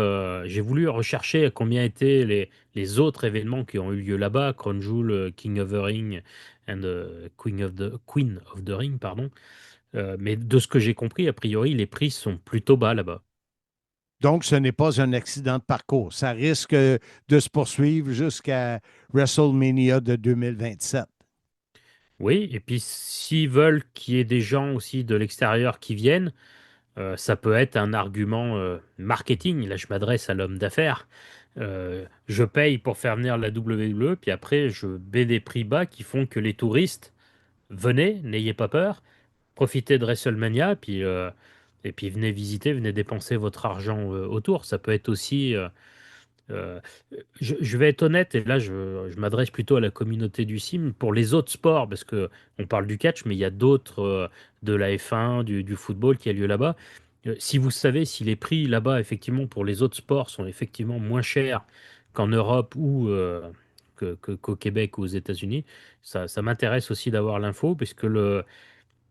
J'ai voulu rechercher combien étaient les autres événements qui ont eu lieu là-bas, Crown Jewel, King of the Ring and Queen of the Ring, pardon. Mais de ce que j'ai compris, a priori, les prix sont plutôt bas là-bas. Donc, ce n'est pas un accident de parcours. Ça risque de se poursuivre jusqu'à WrestleMania de 2027. Oui, et puis s'ils veulent qu'il y ait des gens aussi de l'extérieur qui viennent, ça peut être un argument marketing. Là, je m'adresse à l'homme d'affaires. Je paye pour faire venir la WWE, puis après, je mets des prix bas qui font que les touristes, venez, n'ayez pas peur, profitez de WrestleMania, et puis venez visiter, venez dépenser votre argent autour. Ça peut être aussi euh, je vais être honnête, et là je m'adresse plutôt à la communauté du sim, pour les autres sports, parce que on parle du catch, mais il y a d'autres, de la F1, du football qui a lieu là-bas. Si vous savez si les prix là-bas, effectivement, pour les autres sports sont effectivement moins chers qu'en Europe ou qu'au Québec ou aux États-Unis, ça m'intéresse aussi d'avoir l'info, puisque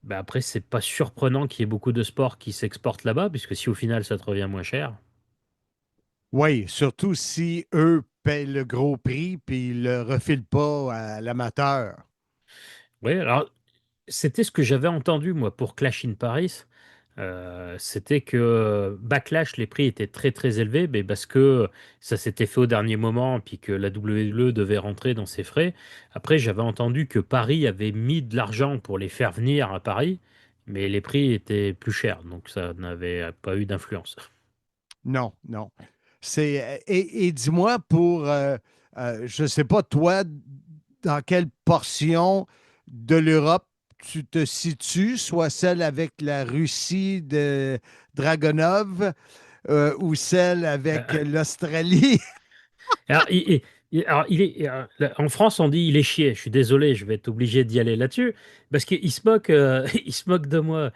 après, c'est pas surprenant qu'il y ait beaucoup de sports qui s'exportent là-bas, puisque si au final ça te revient moins cher. Oui, surtout si eux paient le gros prix puis ils ne le refilent pas à l'amateur. Oui, alors c'était ce que j'avais entendu, moi, pour Clash in Paris. C'était que Backlash, les prix étaient très très élevés, mais parce que ça s'était fait au dernier moment, puis que la WWE devait rentrer dans ses frais. Après, j'avais entendu que Paris avait mis de l'argent pour les faire venir à Paris, mais les prix étaient plus chers, donc ça n'avait pas eu d'influence. Non, non. Et dis-moi, je ne sais pas, toi, dans quelle portion de l'Europe tu te situes, soit celle avec la Russie de Dragonov ou celle avec l'Australie? Alors, en France, on dit il est chier. Je suis désolé, je vais être obligé d'y aller là-dessus. Parce qu'il se moque, il se moque de moi.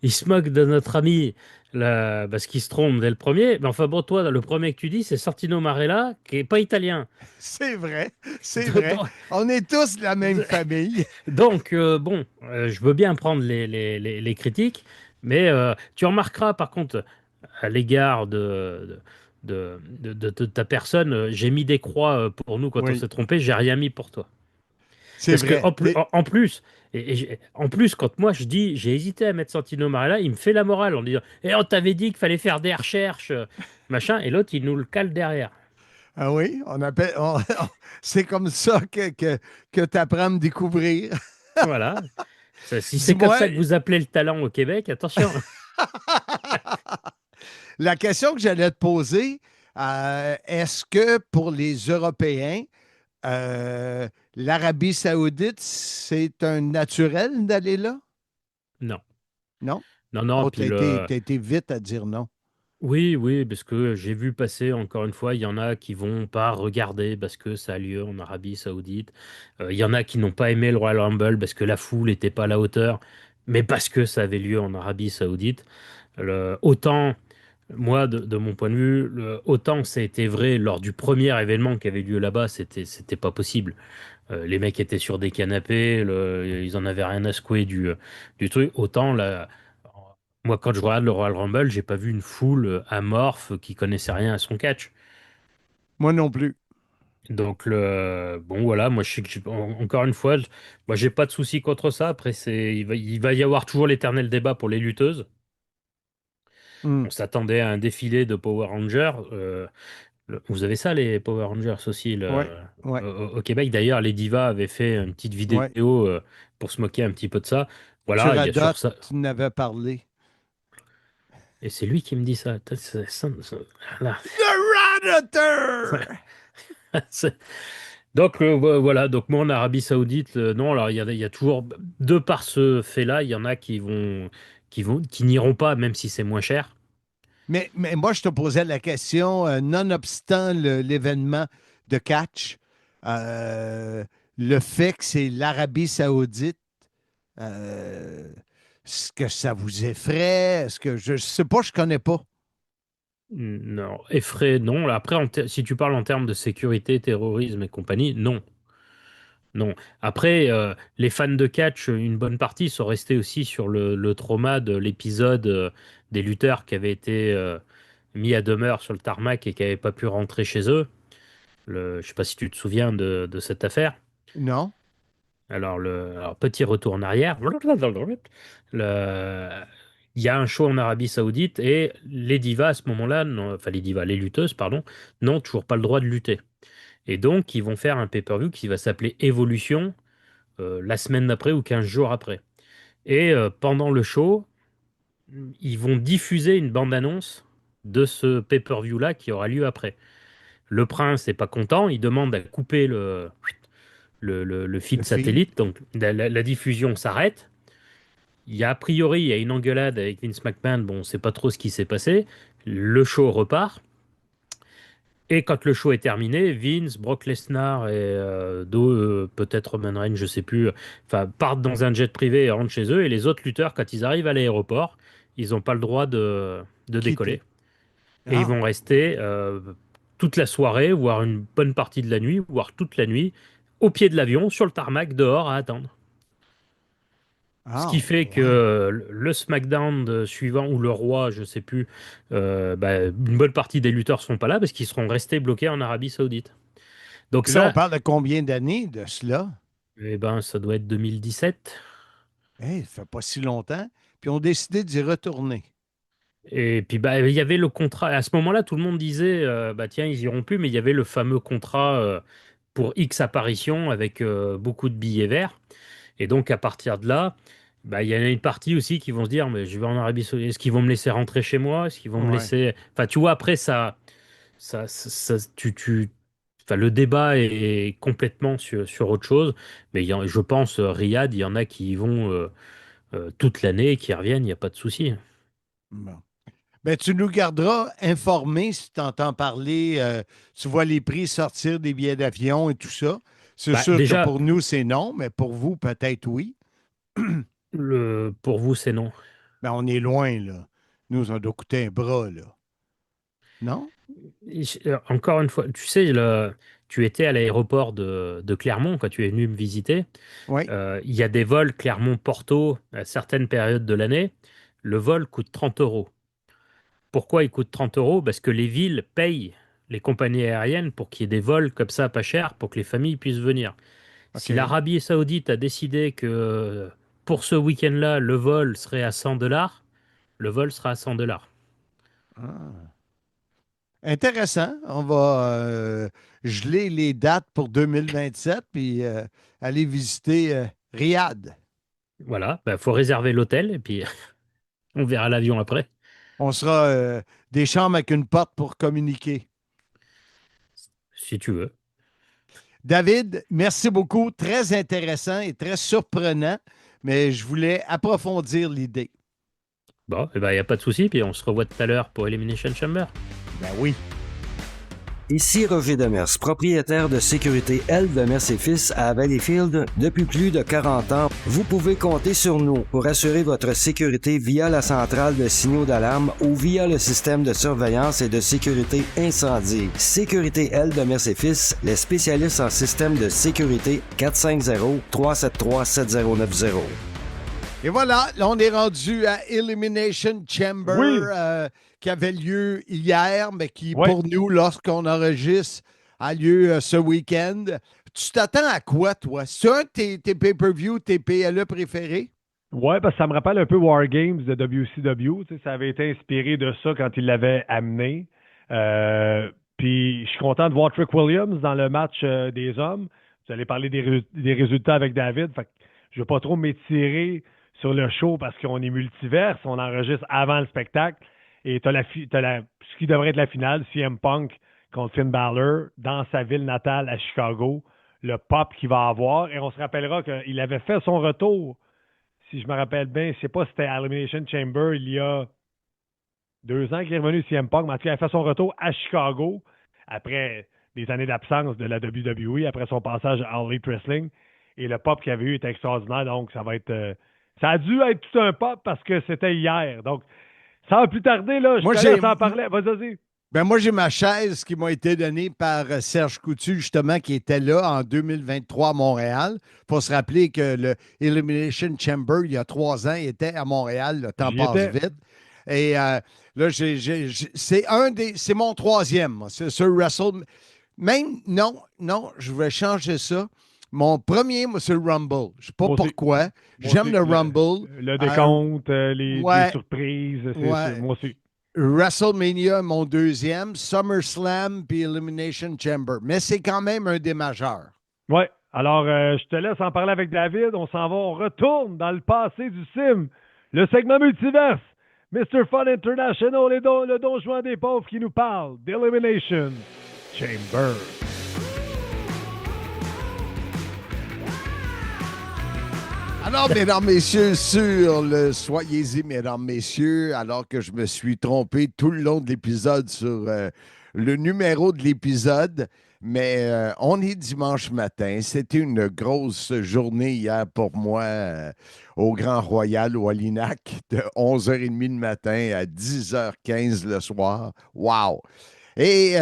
Il se moque de notre ami, là, parce qu'il se trompe dès le premier. Mais enfin, bon, toi, le premier que tu dis, c'est Sortino Marella, qui est pas italien. C'est vrai, c'est vrai. On est tous de la même famille. Donc, bon, je veux bien prendre les critiques, mais tu remarqueras, par contre, à l'égard de ta personne, j'ai mis des croix pour nous quand on Oui, s'est trompé, j'ai rien mis pour toi. c'est Parce que vrai. en plus, en plus, quand moi je dis, j'ai hésité à mettre Santino Marella, il me fait la morale en disant, on t'avait dit qu'il fallait faire des recherches, machin, et l'autre il nous le cale derrière. Ah oui, c'est comme ça que tu apprends à me découvrir. Voilà. Si c'est comme Dis-moi, ça que vous appelez le talent au Québec, attention. la question que j'allais te poser, est-ce que pour les Européens, l'Arabie Saoudite, c'est un naturel d'aller là? Non. Non? Non, non, Oh, puis t'as été vite à dire non. Oui, oui, parce que j'ai vu passer, encore une fois, il y en a qui vont pas regarder parce que ça a lieu en Arabie Saoudite. Il y en a qui n'ont pas aimé le Royal Rumble parce que la foule n'était pas à la hauteur, mais parce que ça avait lieu en Arabie Saoudite. Autant, moi, de mon point de vue, autant ça a été vrai lors du premier événement qui avait lieu là-bas, c'était pas possible. Les mecs étaient sur des canapés, ils en avaient rien à secouer du truc. Autant là. Moi, quand je regarde le Royal Rumble, j'ai pas vu une foule amorphe qui connaissait rien à son catch. Moi non plus. Donc, bon, voilà, moi, je sais que, encore une fois, moi, j'ai pas de souci contre ça. Après, il va y avoir toujours l'éternel débat pour les lutteuses. Hmm. On s'attendait à un défilé de Power Rangers. Vous avez ça, les Power Rangers aussi, Ouais, ouais, au Québec. D'ailleurs, les Divas avaient fait une petite ouais. vidéo pour se moquer un petit peu de ça. Voilà, il y a Turadot, sur ça. tu n'avais parlé. Et c'est lui qui me dit ça. Voilà. The Radator! Donc voilà, donc moi en Arabie Saoudite, non, alors il y a toujours, de par ce fait-là, il y en a qui n'iront pas, même si c'est moins cher. Mais moi, je te posais la question, nonobstant l'événement de catch, le fait que c'est l'Arabie Saoudite, est-ce que ça vous effraie? Est-ce que je ne sais pas, je ne connais pas. Non, effraie, non. Après, si tu parles en termes de sécurité, terrorisme et compagnie, non. Non. Après, les fans de catch, une bonne partie sont restés aussi sur le trauma de l'épisode des lutteurs qui avaient été mis à demeure sur le tarmac et qui n'avaient pas pu rentrer chez eux. Je ne sais pas si tu te souviens de cette affaire. Non? Alors, petit retour en arrière. Il y a un show en Arabie Saoudite et les divas à ce moment-là, enfin les divas, les lutteuses, pardon, n'ont toujours pas le droit de lutter. Et donc, ils vont faire un pay-per-view qui va s'appeler Evolution la semaine d'après ou 15 jours après. Et pendant le show, ils vont diffuser une bande-annonce de ce pay-per-view-là qui aura lieu après. Le prince n'est pas content, il demande à couper le Le fil fil? satellite, donc la diffusion s'arrête. A priori, il y a une engueulade avec Vince McMahon, bon, on ne sait pas trop ce qui s'est passé. Le show repart. Et quand le show est terminé, Vince, Brock Lesnar et peut-être Roman Reigns, je sais plus, enfin, partent dans un jet privé et rentrent chez eux. Et les autres lutteurs, quand ils arrivent à l'aéroport, ils n'ont pas le droit de décoller. Quitter. Et ils Ah, vont rester toute la soirée, voire une bonne partie de la nuit, voire toute la nuit, au pied de l'avion, sur le tarmac, dehors, à attendre. Ce ah, qui fait que ouais. le SmackDown suivant, ou le Roi, je sais plus, une bonne partie des lutteurs seront pas là parce qu'ils seront restés bloqués en Arabie Saoudite. Donc Puis là, on ça, parle de combien d'années de cela? eh ben, ça doit être 2017. Hey, ça fait pas si longtemps. Puis on a décidé d'y retourner. Et puis bah, il y avait le contrat. À ce moment-là, tout le monde disait, bah tiens, ils iront plus, mais il y avait le fameux contrat pour X apparitions avec beaucoup de billets verts. Et donc à partir de là, bah, il y en a une partie aussi qui vont se dire, mais je vais en Arabie Saoudite, est-ce qu'ils vont me laisser rentrer chez moi? Est-ce qu'ils vont me Ouais. laisser. Enfin, tu vois, après, enfin, le débat est complètement sur autre chose. Mais je pense, Riyad, il y en a qui y vont toute l'année et qui reviennent, il n'y a pas de souci. Bon. Ben, tu nous garderas informés si tu entends parler, tu vois les prix sortir des billets d'avion et tout ça. C'est Bah, sûr que déjà, pour nous, c'est non, mais pour vous, peut-être oui. pour vous, c'est non. Ben, on est loin, là. Nous, ça doit coûter un bras, là. Non? Encore une fois, tu sais, tu étais à l'aéroport de Clermont quand tu es venu me visiter. Oui. Il y a des vols Clermont-Porto à certaines périodes de l'année. Le vol coûte 30 euros. Pourquoi il coûte 30 euros? Parce que les villes payent les compagnies aériennes pour qu'il y ait des vols comme ça pas chers pour que les familles puissent venir. Si OK. l'Arabie Saoudite a décidé que pour ce week-end-là, le vol serait à 100 dollars, le vol sera à 100 dollars. Ah. Intéressant. On va geler les dates pour 2027 puis aller visiter Riyad. Voilà, il faut réserver l'hôtel et puis on verra l'avion après, On sera des chambres avec une porte pour communiquer. si tu veux. David, merci beaucoup. Très intéressant et très surprenant, mais je voulais approfondir l'idée. Bon, il n'y a pas de souci, puis on se revoit tout à l'heure pour Elimination Chamber. Ben oui. Ici Roger Demers, propriétaire de Sécurité L Demers et Fils à Valleyfield depuis plus de 40 ans. Vous pouvez compter sur nous pour assurer votre sécurité via la centrale de signaux d'alarme ou via le système de surveillance et de sécurité incendie. Sécurité L Demers et Fils, les spécialistes en système de sécurité 450-373-7090. Et voilà, là, on est rendu à Elimination Chamber Oui. qui avait lieu hier, mais qui, Oui. pour nous, lorsqu'on enregistre, a lieu ce week-end. Tu t'attends à quoi, toi? C'est un de tes pay-per-view, tes PLE préférés? Ouais, parce que ça me rappelle un peu War Games de WCW. Tu sais, ça avait été inspiré de ça quand ils l'avaient amené. Puis je suis content de voir Trick Williams dans le match des hommes. Vous allez parler des résultats avec David. Fait que je ne veux pas trop m'étirer sur le show parce qu'on est multiverse. On enregistre avant le spectacle. Et tu as, ce qui devrait être la finale, CM Punk contre Finn Balor dans sa ville natale à Chicago. Le pop qu'il va avoir. Et on se rappellera qu'il avait fait son retour, si je me rappelle bien, je ne sais pas si c'était à Elimination Chamber il y a 2 ans qu'il est revenu CM Punk, mais en tout cas, il a fait son retour à Chicago après des années d'absence de la WWE, après son passage à All Elite Wrestling. Et le pop qu'il avait eu était extraordinaire, donc ça va être... ça a dû être tout un pop parce que c'était hier. Donc, Sans plus tarder, là, je Moi, te laisse en parler. Vas-y. Ben moi, j'ai ma chaise qui m'a été donnée par Serge Coutu, justement, qui était là en 2023 à Montréal. Il faut se rappeler que le Elimination Chamber, il y a 3 ans, il était à Montréal. Le temps J'y passe étais. vite. Et là, c'est mon troisième. Moi. C'est sur Wrestle. Même, non, je vais changer ça. Mon premier, moi, c'est le Rumble. Je ne sais pas Moi aussi. pourquoi. Moi J'aime aussi, le Rumble. Le décompte, les ouais. surprises, Ouais. moi aussi. WrestleMania, mon deuxième, SummerSlam puis Elimination Chamber. Mais c'est quand même un des majeurs. Ouais. Alors, je te laisse en parler avec David. On s'en va, on retourne dans le passé du sim. Le segment multiverse. Mr. Fun International, le Don Juan des pauvres qui nous parle d'Elimination Chamber. Alors, mesdames, messieurs, sur le Soyez-y, mesdames, messieurs, alors que je me suis trompé tout le long de l'épisode sur le numéro de l'épisode, mais on est dimanche matin. C'était une grosse journée hier pour moi au Grand Royal ou à l'INAC de 11h30 le matin à 10h15 le soir. Wow! Et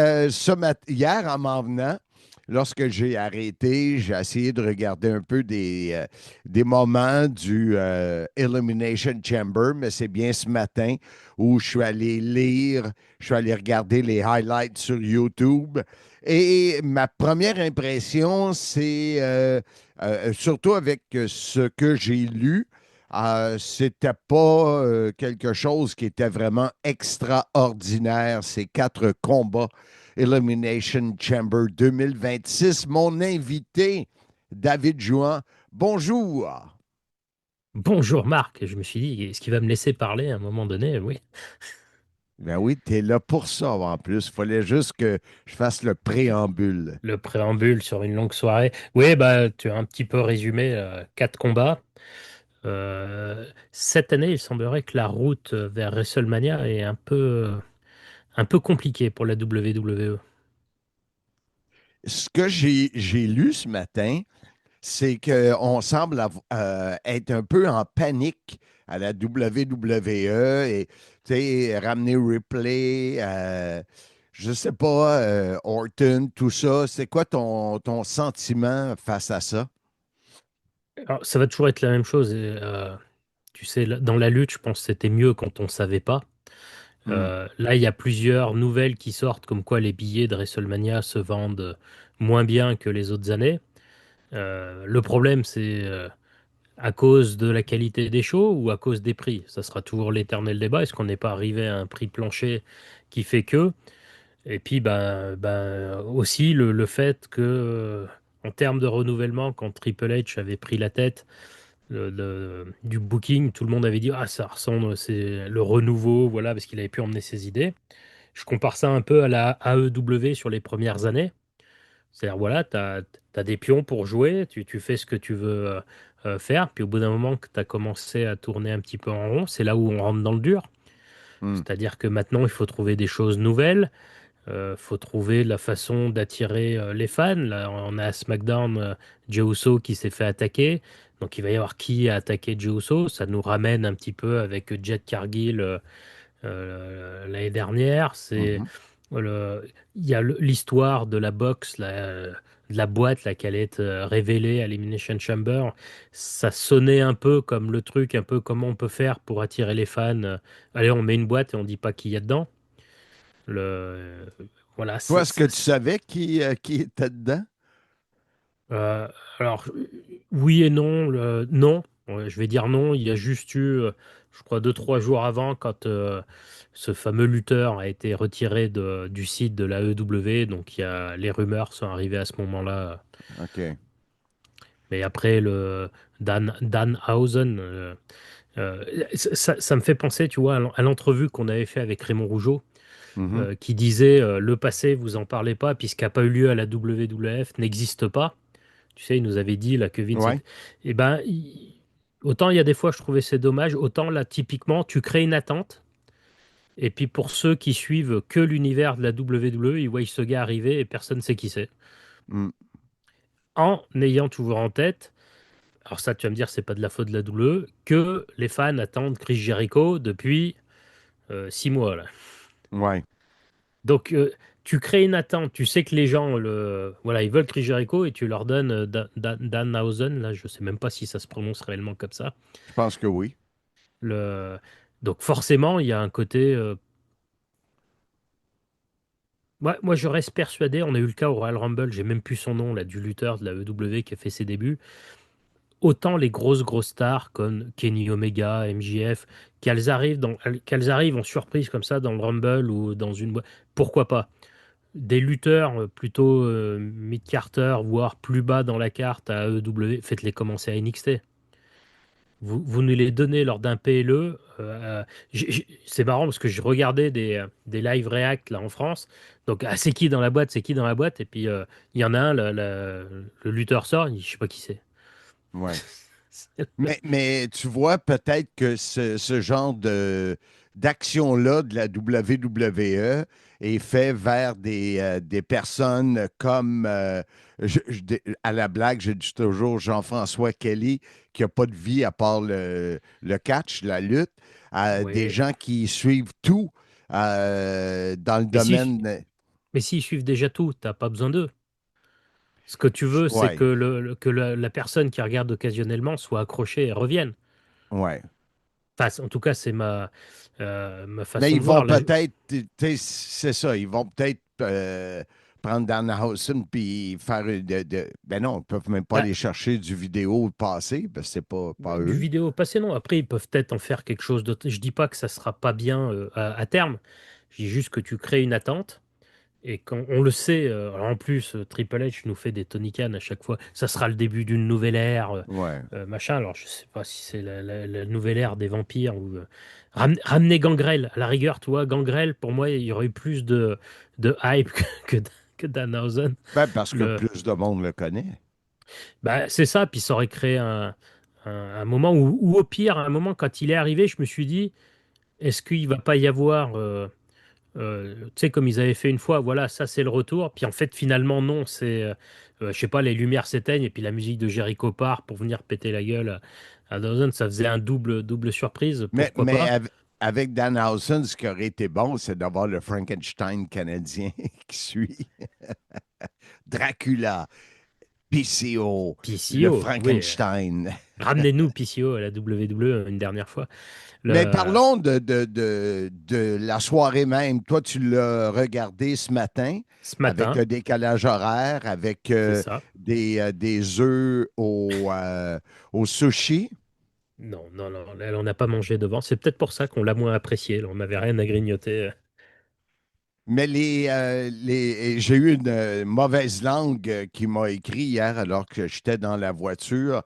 hier, en m'en venant, lorsque j'ai arrêté, j'ai essayé de regarder un peu des moments du Elimination Chamber, mais c'est bien ce matin où je suis allé lire, je suis allé regarder les highlights sur YouTube. Et ma première impression, c'est surtout avec ce que j'ai lu, c'était pas quelque chose qui était vraiment extraordinaire, ces 4 combats Elimination Chamber 2026. Mon invité, David Jouan, bonjour. Bonjour Marc, je me suis dit, est-ce qu'il va me laisser parler à un moment donné? Oui. Ben oui, tu es là pour ça en plus. Il fallait juste que je fasse le préambule. Le préambule sur une longue soirée. Oui, bah, tu as un petit peu résumé 4 combats. Cette année, il semblerait que la route vers WrestleMania est un peu compliquée pour la WWE. Ce que j'ai lu ce matin, c'est qu'on semble être un peu en panique à la WWE et ramener Ripley, je ne sais pas, Orton, tout ça. C'est quoi ton sentiment face à ça? Alors, ça va toujours être la même chose. Tu sais, dans la lutte, je pense que c'était mieux quand on ne savait pas. Là, il y a plusieurs nouvelles qui sortent, comme quoi les billets de WrestleMania se vendent moins bien que les autres années. Le problème, c'est à cause de la qualité des shows ou à cause des prix? Ça sera toujours l'éternel débat. Est-ce qu'on n'est pas arrivé à un prix plancher qui fait que? Et puis, aussi le fait que, en termes de renouvellement, quand Triple H avait pris la tête du booking, tout le monde avait dit, ah, ça ressemble, c'est le renouveau, voilà, parce qu'il avait pu emmener ses idées. Je compare ça un peu à la AEW sur les premières années. C'est-à-dire, voilà, tu as des pions pour jouer, tu fais ce que tu veux faire, puis au bout d'un moment que tu as commencé à tourner un petit peu en rond, c'est là où on rentre dans le dur. C'est-à-dire que maintenant, il faut trouver des choses nouvelles, faut trouver la façon d'attirer les fans. Là, on a à SmackDown Jey Uso qui s'est fait attaquer, donc il va y avoir qui a attaqué Jey Uso. Ça nous ramène un petit peu avec Jet Cargill l'année dernière. Il y a l'histoire de la box, de la boîte là, qui allait être révélée à l'Elimination Chamber. Ça sonnait un peu comme le truc, un peu comment on peut faire pour attirer les fans. Allez, on met une boîte et on dit pas qui y a dedans. Voilà. Toi, est-ce que tu savais qui était dedans? Alors, oui et non. Non, ouais, je vais dire non. Il y a juste eu, je crois, 2, 3 jours avant, quand ce fameux lutteur a été retiré du site de la EW. Donc, les rumeurs sont arrivées à ce moment-là. OK. Mais après, le Danhausen, ça me fait penser, tu vois, à l'entrevue qu'on avait fait avec Raymond Rougeau, qui disait le passé, vous en parlez pas, puisqu'il n'a pas eu lieu à la WWF, n'existe pas. Tu sais, il nous avait dit là que Vince. Ouais. Eh ben, autant il y a des fois je trouvais c'est dommage, autant là typiquement tu crées une attente. Et puis pour ceux qui suivent que l'univers de la WWE, ils voient ce gars arriver et personne ne sait qui c'est. En ayant toujours en tête, alors ça tu vas me dire c'est pas de la faute de la WWE, que les fans attendent Chris Jericho depuis 6 mois, là. Ouais. Donc, tu crées une attente. Tu sais que les gens, voilà, ils veulent Chris Jericho et tu leur donnes Danhausen. Là, je sais même pas si ça se prononce réellement comme ça. Je pense que oui. Le... Donc, forcément, il y a un côté. Ouais, moi, je reste persuadé. On a eu le cas au Royal Rumble. J'ai même plus son nom, là, du lutteur de la EW qui a fait ses débuts. Autant les grosses stars comme Kenny Omega, MJF, qu'elles arrivent en surprise comme ça dans le Rumble ou dans une boîte, pourquoi pas? Des lutteurs plutôt mid-carter, voire plus bas dans la carte à EW, faites-les commencer à NXT. Vous nous les donnez lors d'un PLE. C'est marrant parce que je regardais des live react là en France. Donc, ah, c'est qui dans la boîte? C'est qui dans la boîte? Et puis, il y en a un, le lutteur sort, je sais pas qui c'est. Ouais. Mais tu vois, peut-être que ce genre d'action-là de la WWE est fait vers des personnes comme, à la blague, je dis toujours Jean-François Kelly, qui n'a pas de vie à part le catch, la lutte, à Oui. des gens qui suivent tout dans le domaine. Mais s'ils suivent déjà tout, t'as pas besoin d'eux. Ce que tu veux, c'est Ouais, que, la personne qui regarde occasionnellement soit accrochée et revienne. ouais. Enfin, en tout cas, c'est ma façon Mais de ils vont voir. Là, peut-être, tu sais, c'est ça, ils vont peut-être prendre Danhausen puis faire ben non, ils peuvent même pas bah, aller chercher du vidéo passé, parce que c'est pas du eux. vidéo passé, non. Après, ils peuvent peut-être en faire quelque chose d'autre. Je dis pas que ça sera pas bien à terme. Je dis juste que tu crées une attente. Et quand on le sait, alors en plus, Triple H nous fait des Tony Khan à chaque fois. Ça sera le début d'une nouvelle ère, Ouais. machin. Alors, je sais pas si c'est la nouvelle ère des vampires ou ramener Gangrel. À la rigueur, tu vois, Gangrel, pour moi, il y aurait eu plus de hype que Danhausen. Ben, parce que Le, plus de monde le connaît. bah, c'est ça. Puis ça aurait créé un moment où, au pire, à un moment, quand il est arrivé, je me suis dit, est-ce qu'il va pas y avoir. Tu sais, comme ils avaient fait une fois, voilà, ça c'est le retour. Puis en fait, finalement, non, je sais pas, les lumières s'éteignent et puis la musique de Jericho part pour venir péter la gueule à Dawson. Ça faisait un double surprise, pourquoi Mais pas. avec Danhausen, ce qui aurait été bon, c'est d'avoir le Frankenstein canadien qui suit Dracula, PCO, le PCO, oui. Frankenstein. Ramenez-nous PCO à la WWE une dernière fois. Mais parlons de la soirée même. Toi, tu l'as regardé ce matin Ce avec matin, un décalage horaire, avec c'est ça. des œufs au sushi. Non, non, non, elle en a pas mangé devant. C'est peut-être pour ça qu'on l'a moins apprécié. Là, on n'avait rien à grignoter. Mais j'ai eu une mauvaise langue qui m'a écrit hier alors que j'étais dans la voiture.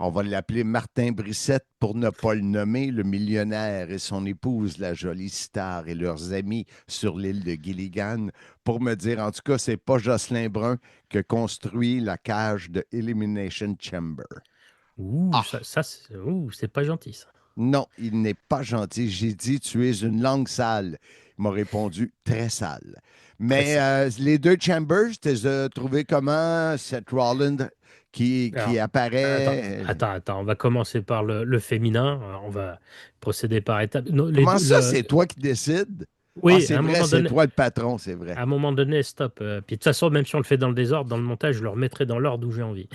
On va l'appeler Martin Brissette pour ne pas le nommer, le millionnaire et son épouse, la jolie star, et leurs amis sur l'île de Gilligan, pour me dire, en tout cas, c'est pas Jocelyn Brun qui a construit la cage de Elimination Chamber. Ouh, Ah, c'est pas gentil, ça. non, il n'est pas gentil. J'ai dit, tu es une langue sale. Il m'a répondu, très sale. Mais les deux Chambers, tu les as trouvés comment? Seth Rollins qui Alors, apparaît. attends, on va commencer par le féminin, on va procéder par étapes. Non, Comment ça, c'est toi qui décides? Ah, Oui, c'est à un vrai, moment c'est donné, toi le patron, c'est vrai. à un moment donné, stop. Puis de toute façon, même si on le fait dans le désordre, dans le montage, je le remettrai dans l'ordre où j'ai envie.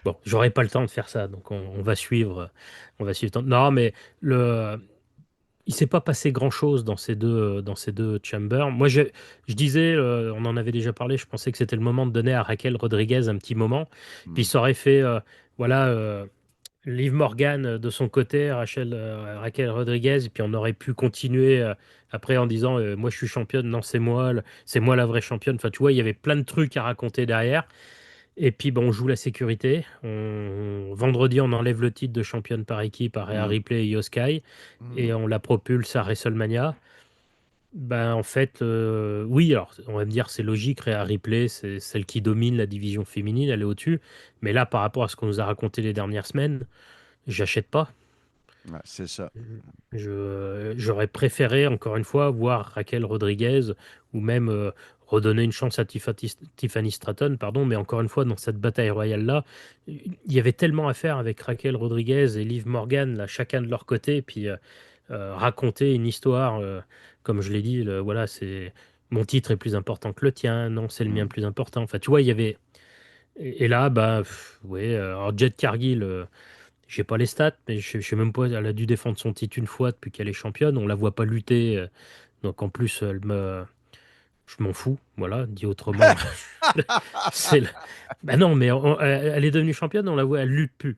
Bon, j'aurai pas le temps de faire ça, donc on va suivre. On va suivre. Non, mais il s'est pas passé grand-chose dans ces deux chambers. Moi, je disais, on en avait déjà parlé, je pensais que c'était le moment de donner à Raquel Rodriguez un petit moment. Puis Hmm. ça aurait fait, voilà, Liv Morgan de son côté, Raquel Rodriguez, et puis on aurait pu continuer après en disant, moi je suis championne, non, c'est moi la vraie championne. Enfin, tu vois, il y avait plein de trucs à raconter derrière. Et puis, bon, on joue la sécurité. Vendredi, on enlève le titre de championne par équipe à Rhea Hmm. Ripley et Io Sky Hmm. et on la propulse à WrestleMania. Ben, en fait, oui, alors on va me dire c'est logique, Rhea Ripley, c'est celle qui domine la division féminine, elle est au-dessus. Mais là, par rapport à ce qu'on nous a raconté les dernières semaines, j'achète pas. Ouais, c'est ça. J'aurais préféré, encore une fois, voir Raquel Rodriguez ou même redonner une chance à Tiffany Stratton, pardon, mais encore une fois, dans cette bataille royale-là, il y avait tellement à faire avec Raquel Rodriguez et Liv Morgan, là, chacun de leur côté, puis raconter une histoire, comme je l'ai dit, voilà, c'est mon titre est plus important que le tien, non, c'est le mien plus important. Enfin, tu vois, il y avait. Et là, bah, ouais, alors Jade Cargill, j'ai pas les stats, mais je sais même pas, elle a dû défendre son titre une fois depuis qu'elle est championne, on la voit pas lutter, donc en plus, je m'en fous, voilà, dit autrement. c'est le- Bah non, mais elle est devenue championne, on la voit, elle lutte plus.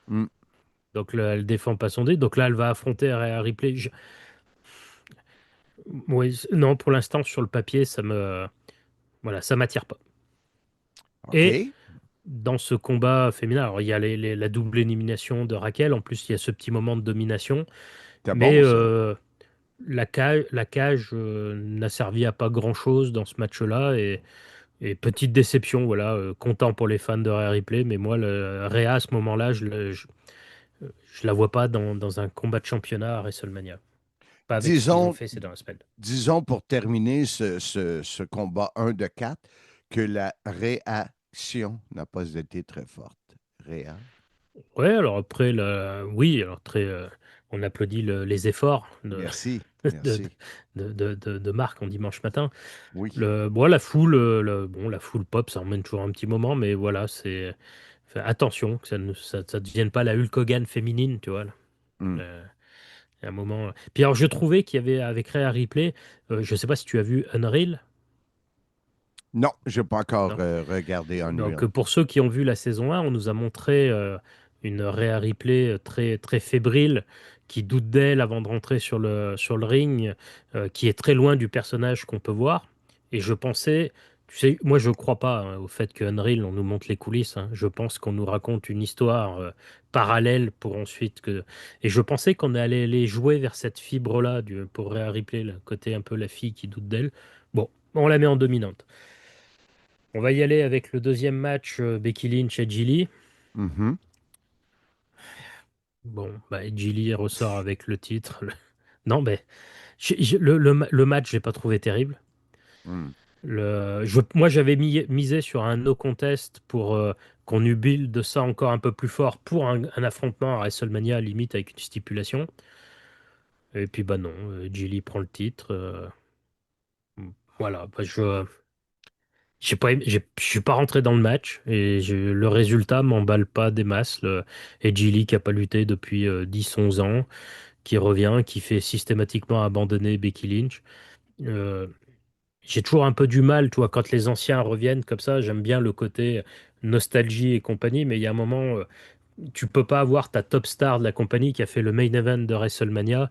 Mm. Donc là, elle défend pas son dé. Donc là, elle va affronter Rhea Ripley. Ouais, non, pour l'instant, sur le papier, voilà, ça m'attire pas. Et OK. dans ce combat féminin, alors il y a la double élimination de Raquel. En plus, il y a ce petit moment de domination. C'était Mais bon, ça. la cage n'a servi à pas grand-chose dans ce match-là. Et petite déception, voilà, content pour les fans de Rhea Ripley. Mais moi, Rhea, à ce moment-là, je la vois pas dans un combat de championnat à WrestleMania. Pas avec ce qu'ils ont Disons, fait ces dernières semaines. disons pour terminer ce combat 1 de 4 que la réaction n'a pas été très forte. Réa. Ouais, alors après, oui, alors on applaudit les efforts Merci. de, Merci. de Marc en dimanche matin. Oui. Bon, la foule, la foule pop, ça emmène toujours un petit moment, mais voilà, attention que ça devienne pas la Hulk Hogan féminine, tu vois. Là. Mm. Il y a un moment. Puis alors, je trouvais qu'il y avait avec Rhea Ripley, je sais pas si tu as vu Unreal. Non, je n'ai pas encore Non. regardé Donc, Unreal. pour ceux qui ont vu la saison 1, on nous a montré une Rhea Ripley très, très fébrile, qui doute d'elle avant de rentrer sur le ring, qui est très loin du personnage qu'on peut voir. Et je pensais, tu sais, moi je ne crois pas au fait que Unreal, on nous montre les coulisses. Hein. Je pense qu'on nous raconte une histoire parallèle pour ensuite que. Et je pensais qu'on allait les jouer vers cette fibre-là pour Rhea Ripley, le côté un peu la fille qui doute d'elle. Bon, on la met en dominante. On va y aller avec le deuxième match, Becky Lynch et Gilly. Mhm. Bon, bah, Gilly ressort avec le titre. Non, mais le match, j'ai pas trouvé terrible. Mm. Moi, j'avais misé sur un no contest pour qu'on eût build ça encore un peu plus fort pour un affrontement à WrestleMania, limite avec une stipulation. Et puis, bah non, Gilly prend le titre. Voilà, bah, j'ai pas, je suis pas rentré dans le match et le résultat m'emballe pas des masses. Et Gilly qui a pas lutté depuis 10-11 ans, qui revient, qui fait systématiquement abandonner Becky Lynch. Euh, j'ai toujours un peu du mal, toi, quand les anciens reviennent comme ça. J'aime bien le côté nostalgie et compagnie, mais il y a un moment, tu peux pas avoir ta top star de la compagnie qui a fait le main event de WrestleMania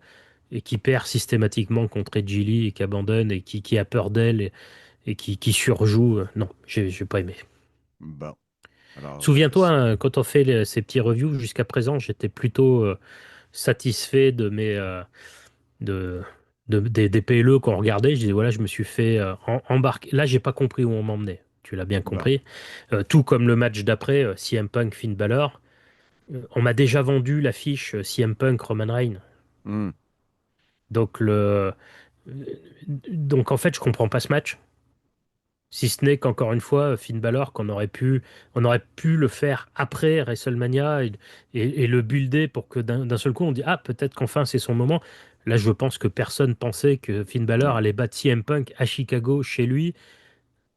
et qui perd systématiquement contre Gilly et qui abandonne et qui a peur d'elle et qui surjoue. Non, j'ai pas aimé. Bon. Alors, Souviens-toi, hein, quand on fait ces petits reviews, jusqu'à présent, j'étais plutôt satisfait de de, des PLE qu'on regardait. Je disais, voilà, je me suis fait embarquer. Là, j'ai pas compris où on m'emmenait. Tu l'as bien bon. compris. Tout comme le match d'après, CM Punk, Finn Balor. On m'a déjà vendu l'affiche CM Punk, Roman Reigns. Mm. Donc, donc, en fait, je comprends pas ce match. Si ce n'est qu'encore une fois, Finn Balor, on aurait pu le faire après WrestleMania et le builder pour que d'un seul coup on dit ah peut-être qu'enfin c'est son moment. Là, je pense que personne pensait que Finn Balor Non. allait battre CM Punk à Chicago chez lui,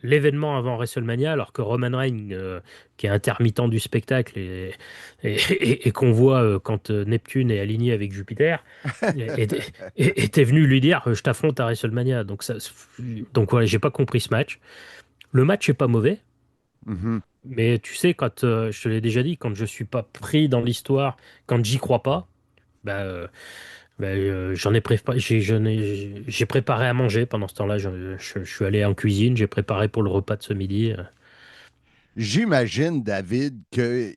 l'événement avant WrestleMania, alors que Roman Reigns, qui est intermittent du spectacle et qu'on voit quand Neptune est aligné avec Jupiter, était venu lui dire je t'affronte à WrestleMania. Donc voilà, j'ai pas compris ce match. Le match est pas mauvais, Mhm. mais tu sais, quand je te l'ai déjà dit, quand je suis pas pris dans l'histoire, quand j'y crois pas, bah, j'ai préparé à manger pendant ce temps-là. Je suis allé en cuisine, j'ai préparé pour le repas de ce midi. J'imagine, David, qu'il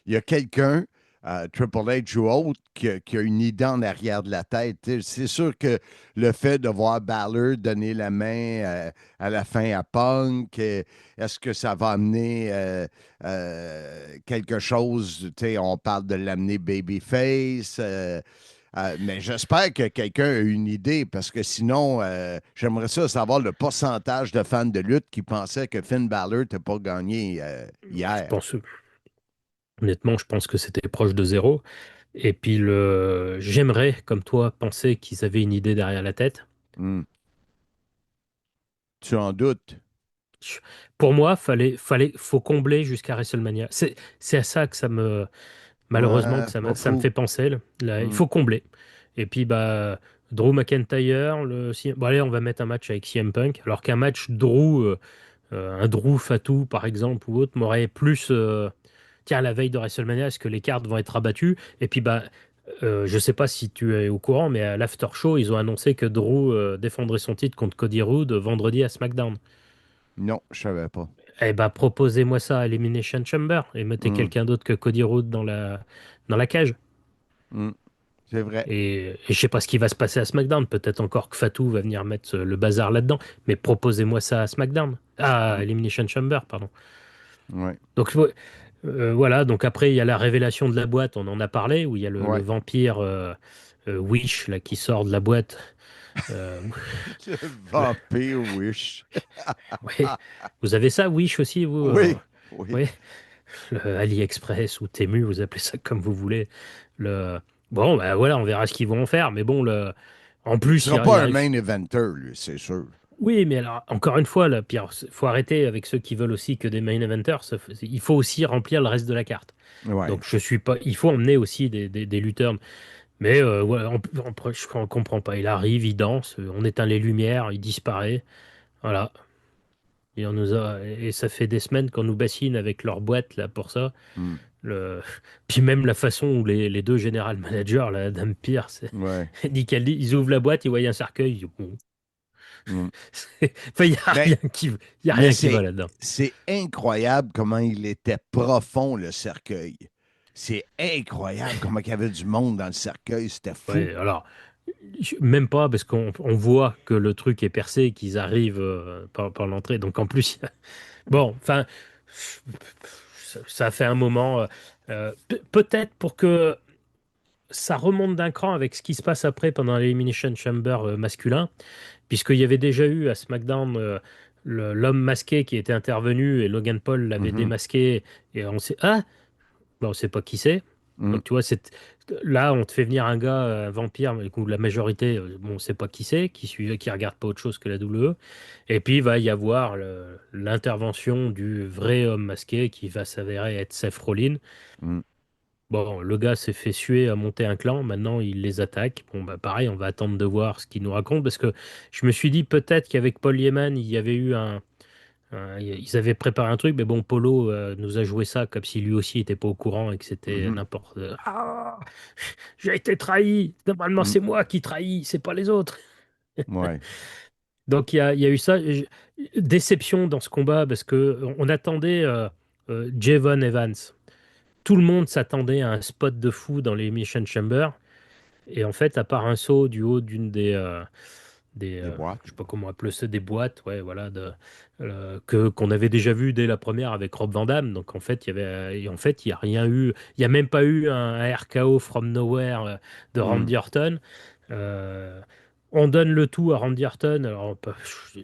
y a quelqu'un, Triple H ou autre, qui a une idée en arrière de la tête. C'est sûr que le fait de voir Balor donner la main à la fin à Punk, est-ce que ça va amener quelque chose? On parle de l'amener babyface. Mais j'espère que quelqu'un a une idée, parce que sinon, j'aimerais ça savoir le pourcentage de fans de lutte qui pensaient que Finn Balor n'était pas gagné Je hier. pense, honnêtement, je pense que c'était proche de zéro. Et puis, j'aimerais, comme toi, penser qu'ils avaient une idée derrière la tête. Hmm. Tu en doutes? Pour moi, faut combler jusqu'à WrestleMania. C'est à ça que malheureusement, Ouais, que pas ça me fou. fait penser. Là. Il Hmm. faut combler. Et puis, bah, Drew McIntyre, bon, allez, on va mettre un match avec CM Punk. Alors qu'un match un Drew Fatou, par exemple, ou autre, m'aurait plus. Tiens, la veille de WrestleMania, est-ce que les cartes vont être abattues? Et puis, bah, je sais pas si tu es au courant, mais à l'after show, ils ont annoncé que Drew défendrait son titre contre Cody Rhodes vendredi à SmackDown. Non, je savais pas. Eh bah, proposez-moi ça à Elimination Chamber et mettez Hmm. quelqu'un d'autre que Cody Rhodes dans la cage. Hmm. C'est vrai. Et je sais pas ce qui va se passer à SmackDown. Peut-être encore que Fatou va venir mettre le bazar là-dedans. Mais proposez-moi ça à SmackDown. À Hmm. Elimination Chamber, pardon. Ouais. Donc ouais, voilà. Donc après, il y a la révélation de la boîte. On en a parlé. Où il y a le Ouais. vampire Wish là, qui sort de la boîte. Euh, Le vampire Wish. ouais. Vous avez ça, Wish aussi, vous Oui. Oui. oui. Le AliExpress ou Temu, vous appelez ça comme vous voulez. Le... Bon, bah voilà, on verra ce qu'ils vont en faire. Mais bon, en Il ne plus, sera pas un main eventer, lui, c'est sûr. oui, mais alors, encore une fois, là, Pierre, faut arrêter avec ceux qui veulent aussi que des main eventers. Il faut aussi remplir le reste de la carte. Ouais. Donc, je suis pas. Il faut emmener aussi des lutteurs. Mais ouais, je ne comprends pas. Il arrive, il danse, on éteint les lumières, il disparaît. Voilà. Et ça fait des semaines qu'on nous bassine avec leur boîte là pour ça. Hmm. Puis même la façon où les deux général managers, là, Adam Pearce Ouais. et Nick Aldis, ils ouvrent la boîte, ils voient un cercueil. Ils disent, bon. Hmm. Enfin, il n'y a Mais, rien qui va là-dedans. C'est incroyable comment il était profond, le cercueil. C'est incroyable comment il y avait du monde dans le cercueil. C'était fou. Ouais, alors, même pas, parce qu'on voit que le truc est percé et qu'ils arrivent par l'entrée. Donc en plus, bon, enfin, ça a fait un moment. Peut-être pour que ça remonte d'un cran avec ce qui se passe après pendant l'Elimination Chamber masculin, puisqu'il y avait déjà eu à SmackDown l'homme masqué qui était intervenu et Logan Paul l'avait Mhm. démasqué et on sait ah ben, on sait pas qui c'est. Mm. Donc tu vois là on te fait venir un gars un vampire mais où la majorité bon on sait pas qui c'est qui regarde pas autre chose que la WWE et puis il va y avoir l'intervention du vrai homme masqué qui va s'avérer être Seth Rollins. Mm. Bon, le gars s'est fait suer à monter un clan, maintenant il les attaque. Bon, bah pareil, on va attendre de voir ce qu'il nous raconte, parce que je me suis dit peut-être qu'avec Paul Heyman, il y avait eu ils avaient préparé un truc, mais bon, Polo nous a joué ça comme si lui aussi était pas au courant et que c'était Mhm. n'importe... Ah, j'ai été trahi! Normalement, Mm. c'est moi qui trahis, c'est pas les autres. Ouais. Donc il y a eu ça. Déception dans ce combat, parce que on attendait Javon Evans. Tout le monde s'attendait à un spot de fou dans les Mission Chamber. Et en fait, à part un saut du haut d'une Des boîtes. je sais pas comment appeler ça, des boîtes, ouais, voilà, qu'on avait déjà vu dès la première avec Rob Van Dam. Donc en fait, il y a rien eu, il y a même pas eu un RKO from nowhere de Mm. Randy Orton. Euh, on donne le tout à Randy Orton. Alors,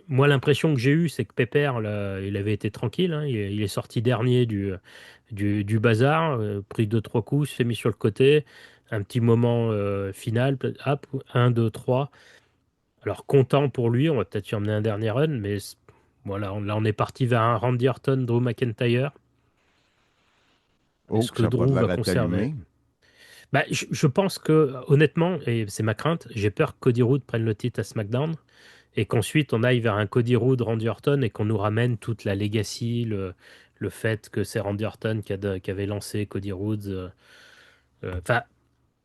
moi, l'impression que j'ai eue, c'est que Pépère, là, il avait été tranquille, hein. Il est sorti dernier du bazar, pris deux, trois coups, s'est mis sur le côté. Un petit moment final, hop, 1, 2, 3. Alors, content pour lui, on va peut-être y emmener un dernier run, mais voilà, là, on est parti vers un Randy Orton, Drew McIntyre. Oh, Est-ce que que ça n'a pas de Drew va l'air à conserver? t'allumer. Bah, je pense que, honnêtement, et c'est ma crainte, j'ai peur que Cody Rhodes prenne le titre à SmackDown et qu'ensuite on aille vers un Cody Rhodes, Randy Orton et qu'on nous ramène toute la legacy, le fait que c'est Randy Orton qui avait lancé Cody Rhodes. Enfin,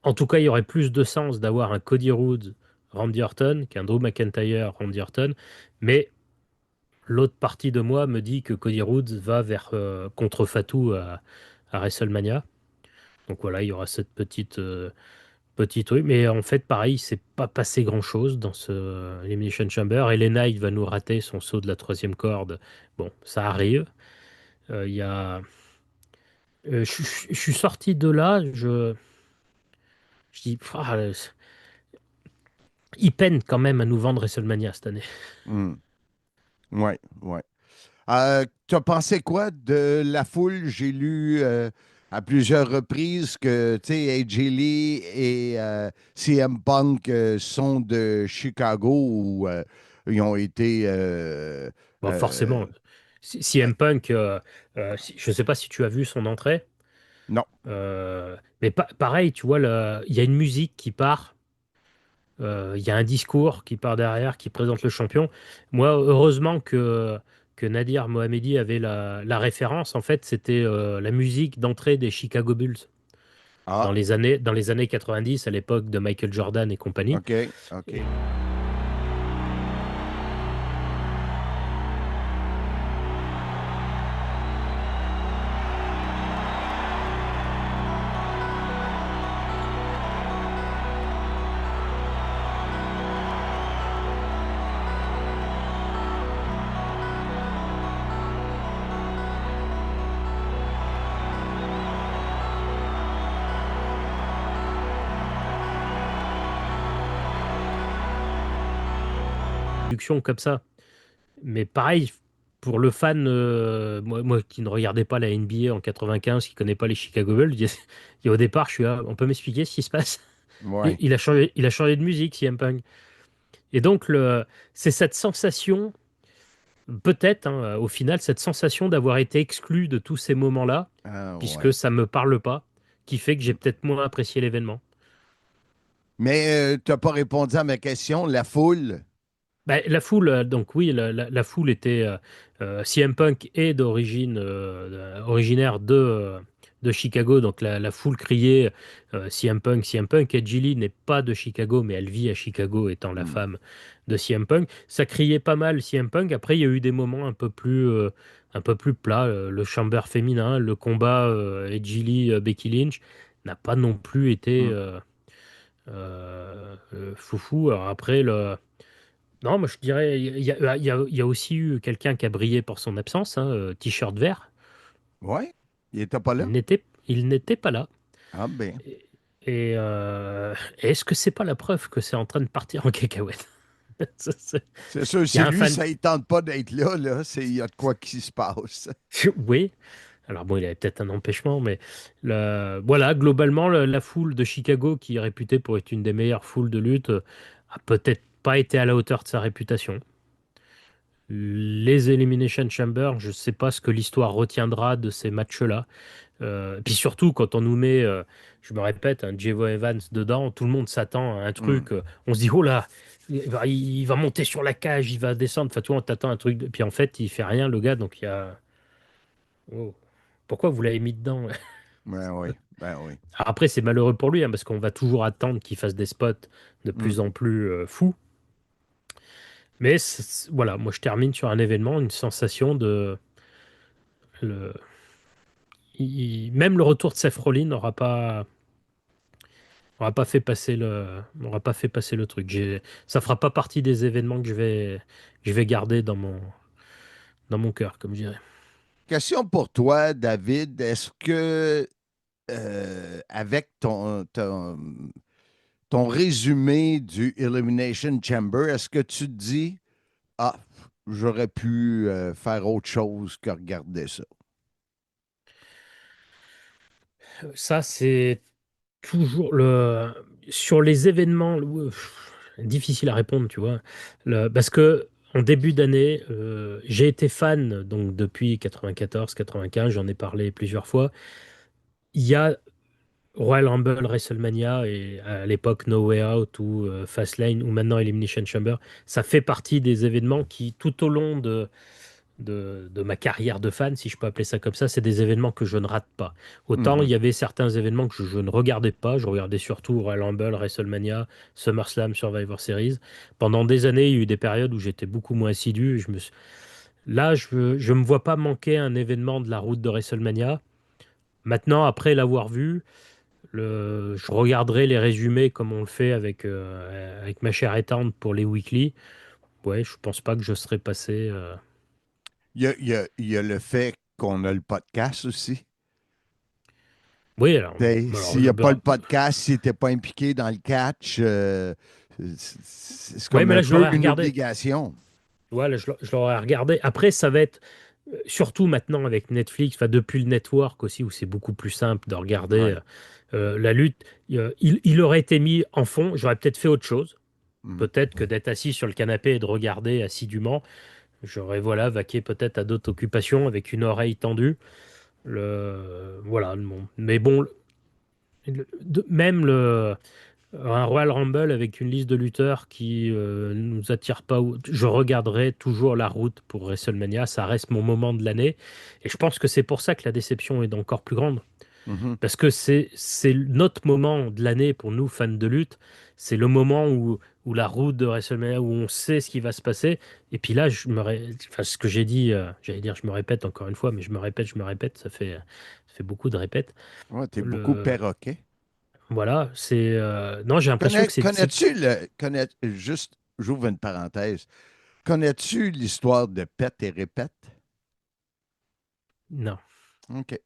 en tout cas, il y aurait plus de sens d'avoir un Cody Rhodes, Randy Orton qu'un Drew McIntyre, Randy Orton. Mais l'autre partie de moi me dit que Cody Rhodes va vers contre Fatou à WrestleMania. Donc voilà, il y aura cette petite truc. Mais en fait, pareil, c'est pas passé grand-chose dans ce Elimination Chamber. Elena, il va nous rater son saut de la troisième corde. Bon, ça arrive. Il y a... je suis sorti de là, Je dis, ah, ils peinent quand même à nous vendre WrestleMania cette année. Ouais, ouais. Tu as pensé quoi de la foule? J'ai lu à plusieurs reprises que AJ Lee et CM Punk sont de Chicago où ils ont été. Bon, forcément, CM Punk, je sais pas si tu as vu son entrée, Non. mais pareil, tu vois, il y a une musique qui part. Il y a un discours qui part derrière, qui présente le champion. Moi, heureusement que Nadir Mohammedi avait la référence. En fait, c'était la musique d'entrée des Chicago Bulls Ah, dans les années 90, à l'époque de Michael Jordan et compagnie. OK, OK. Et- production comme ça. Mais pareil, pour le fan, moi qui ne regardais pas la NBA en 95, qui ne connaît pas les Chicago Bulls, au départ, je suis là, on peut m'expliquer ce qui se passe? Ouais. Il a changé de musique, CM Punk. Et donc, c'est cette sensation, peut-être, hein, au final, cette sensation d'avoir été exclu de tous ces moments-là, Ah, puisque ouais. ça ne me parle pas, qui fait que j'ai peut-être moins apprécié l'événement. Mais tu n'as pas répondu à ma question. La foule. Bah, la foule, donc oui, la foule était. CM Punk est originaire de Chicago, donc la foule criait CM Punk, CM Punk. Edgy Lee n'est pas de Chicago, mais elle vit à Chicago, étant la Hmm. femme de CM Punk. Ça criait pas mal CM Punk. Après, il y a eu des moments un peu plus plats. Le chamber féminin, le combat Edgy Lee, Becky Lynch n'a pas non plus été Hmm. foufou. Alors après, non, moi je dirais, il y a aussi eu quelqu'un qui a brillé pour son absence, hein, t-shirt vert. Ouais. Il n'était pas là? Il n'était pas là. Ah, ben. Est-ce que c'est pas la preuve que c'est en train de partir en cacahuète? C'est sûr, Il y si a un lui, fan. ça ne tente pas d'être là, il y a de quoi qui se passe. Oui. Alors bon, il avait peut-être un empêchement, mais voilà, globalement, la foule de Chicago, qui est réputée pour être une des meilleures foules de lutte, a peut-être pas été à la hauteur de sa réputation. Les Elimination Chamber, je ne sais pas ce que l'histoire retiendra de ces matchs-là. Puis surtout, quand on nous met, je me répète, un Jevo Evans dedans, tout le monde s'attend à un Hmm. truc. On se dit, oh là, il va monter sur la cage, il va descendre. Enfin, tu vois, on t'attend un truc. Puis en fait, il fait rien, le gars. Donc il y a. Oh. Pourquoi vous l'avez mis dedans? Ben oui, ben oui. Après, c'est malheureux pour lui, hein, parce qu'on va toujours attendre qu'il fasse des spots de Hmm. plus en plus fous. Mais voilà, moi je termine sur un événement, une sensation de. Le, même le retour de Seth Rollins n'aura pas fait passer le truc. Ça fera pas partie des événements que je vais garder dans mon cœur, comme je dirais. Question pour toi, David. Est-ce que, avec ton résumé du Elimination Chamber, est-ce que tu te dis, ah, j'aurais pu faire autre chose que regarder ça? Ça, c'est toujours sur les événements, difficile à répondre, tu vois. Parce que en début d'année, j'ai été fan, donc depuis 94, 95, j'en ai parlé plusieurs fois. Il y a Royal Rumble, WrestleMania et à l'époque No Way Out ou Fastlane ou maintenant Elimination Chamber, ça fait partie des événements qui, tout au long de ma carrière de fan, si je peux appeler ça comme ça, c'est des événements que je ne rate pas. Autant il Mhm. y avait certains événements que je ne regardais pas, je regardais surtout Royal Rumble, WrestleMania, SummerSlam, Survivor Series. Pendant des années, il y a eu des périodes où j'étais beaucoup moins assidu. Là, je me vois pas manquer un événement de la route de WrestleMania. Maintenant, après l'avoir vu, je regarderai les résumés comme on le fait avec ma chère étante pour les weekly. Ouais, je pense pas que je serais passé. Il y a le fait qu'on a le podcast aussi. Oui, alors. S'il n'y a pas le podcast, si tu n'es pas impliqué dans le catch, c'est comme mais là, un peu une obligation. Ouais, je l'aurais regardé. Après, ça va être surtout maintenant avec Netflix, depuis le network aussi, où c'est beaucoup plus simple de regarder la lutte. Il aurait été mis en fond, j'aurais peut-être fait autre chose. Peut-être que d'être assis sur le canapé et de regarder assidûment, j'aurais vaqué peut-être à d'autres occupations avec une oreille tendue. Mais bon, même un Royal Rumble avec une liste de lutteurs qui nous attire pas. Je regarderai toujours la route pour WrestleMania. Ça reste mon moment de l'année. Et je pense que c'est pour ça que la déception est encore plus grande. Parce que c'est notre moment de l'année pour nous, fans de lutte. C'est le moment où la route de WrestleMania, où on sait ce qui va se passer. Et puis là, ce que j'ai dit, j'allais dire, je me répète encore une fois, mais je me répète, ça fait beaucoup de répètes. Ouais, t'es beaucoup perroquet. Voilà, c'est. Non, j'ai l'impression que c'est. Juste, j'ouvre une parenthèse. Connais-tu l'histoire de Pète et Répète? Non. OK.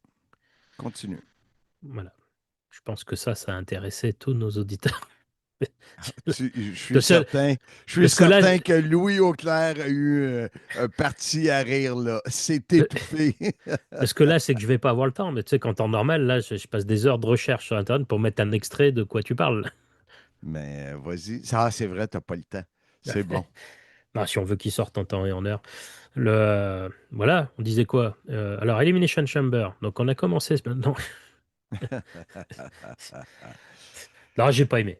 Continue. Voilà. Je pense que ça a intéressé tous nos auditeurs. Je suis certain que Louis Auclair a eu un parti à rire, là. C'est étouffé. Parce que là, c'est que je ne vais pas avoir le temps. Mais tu sais, qu'en temps normal, là, je passe des heures de recherche sur Internet pour mettre un extrait de quoi tu parles. Mais vas-y. Ça, c'est vrai, tu n'as pas le temps. C'est bon. Non, si on veut qu'il sorte en temps et en heure. Voilà, on disait quoi? Alors, Elimination Chamber. Donc, on a commencé maintenant. Non, j'ai pas aimé.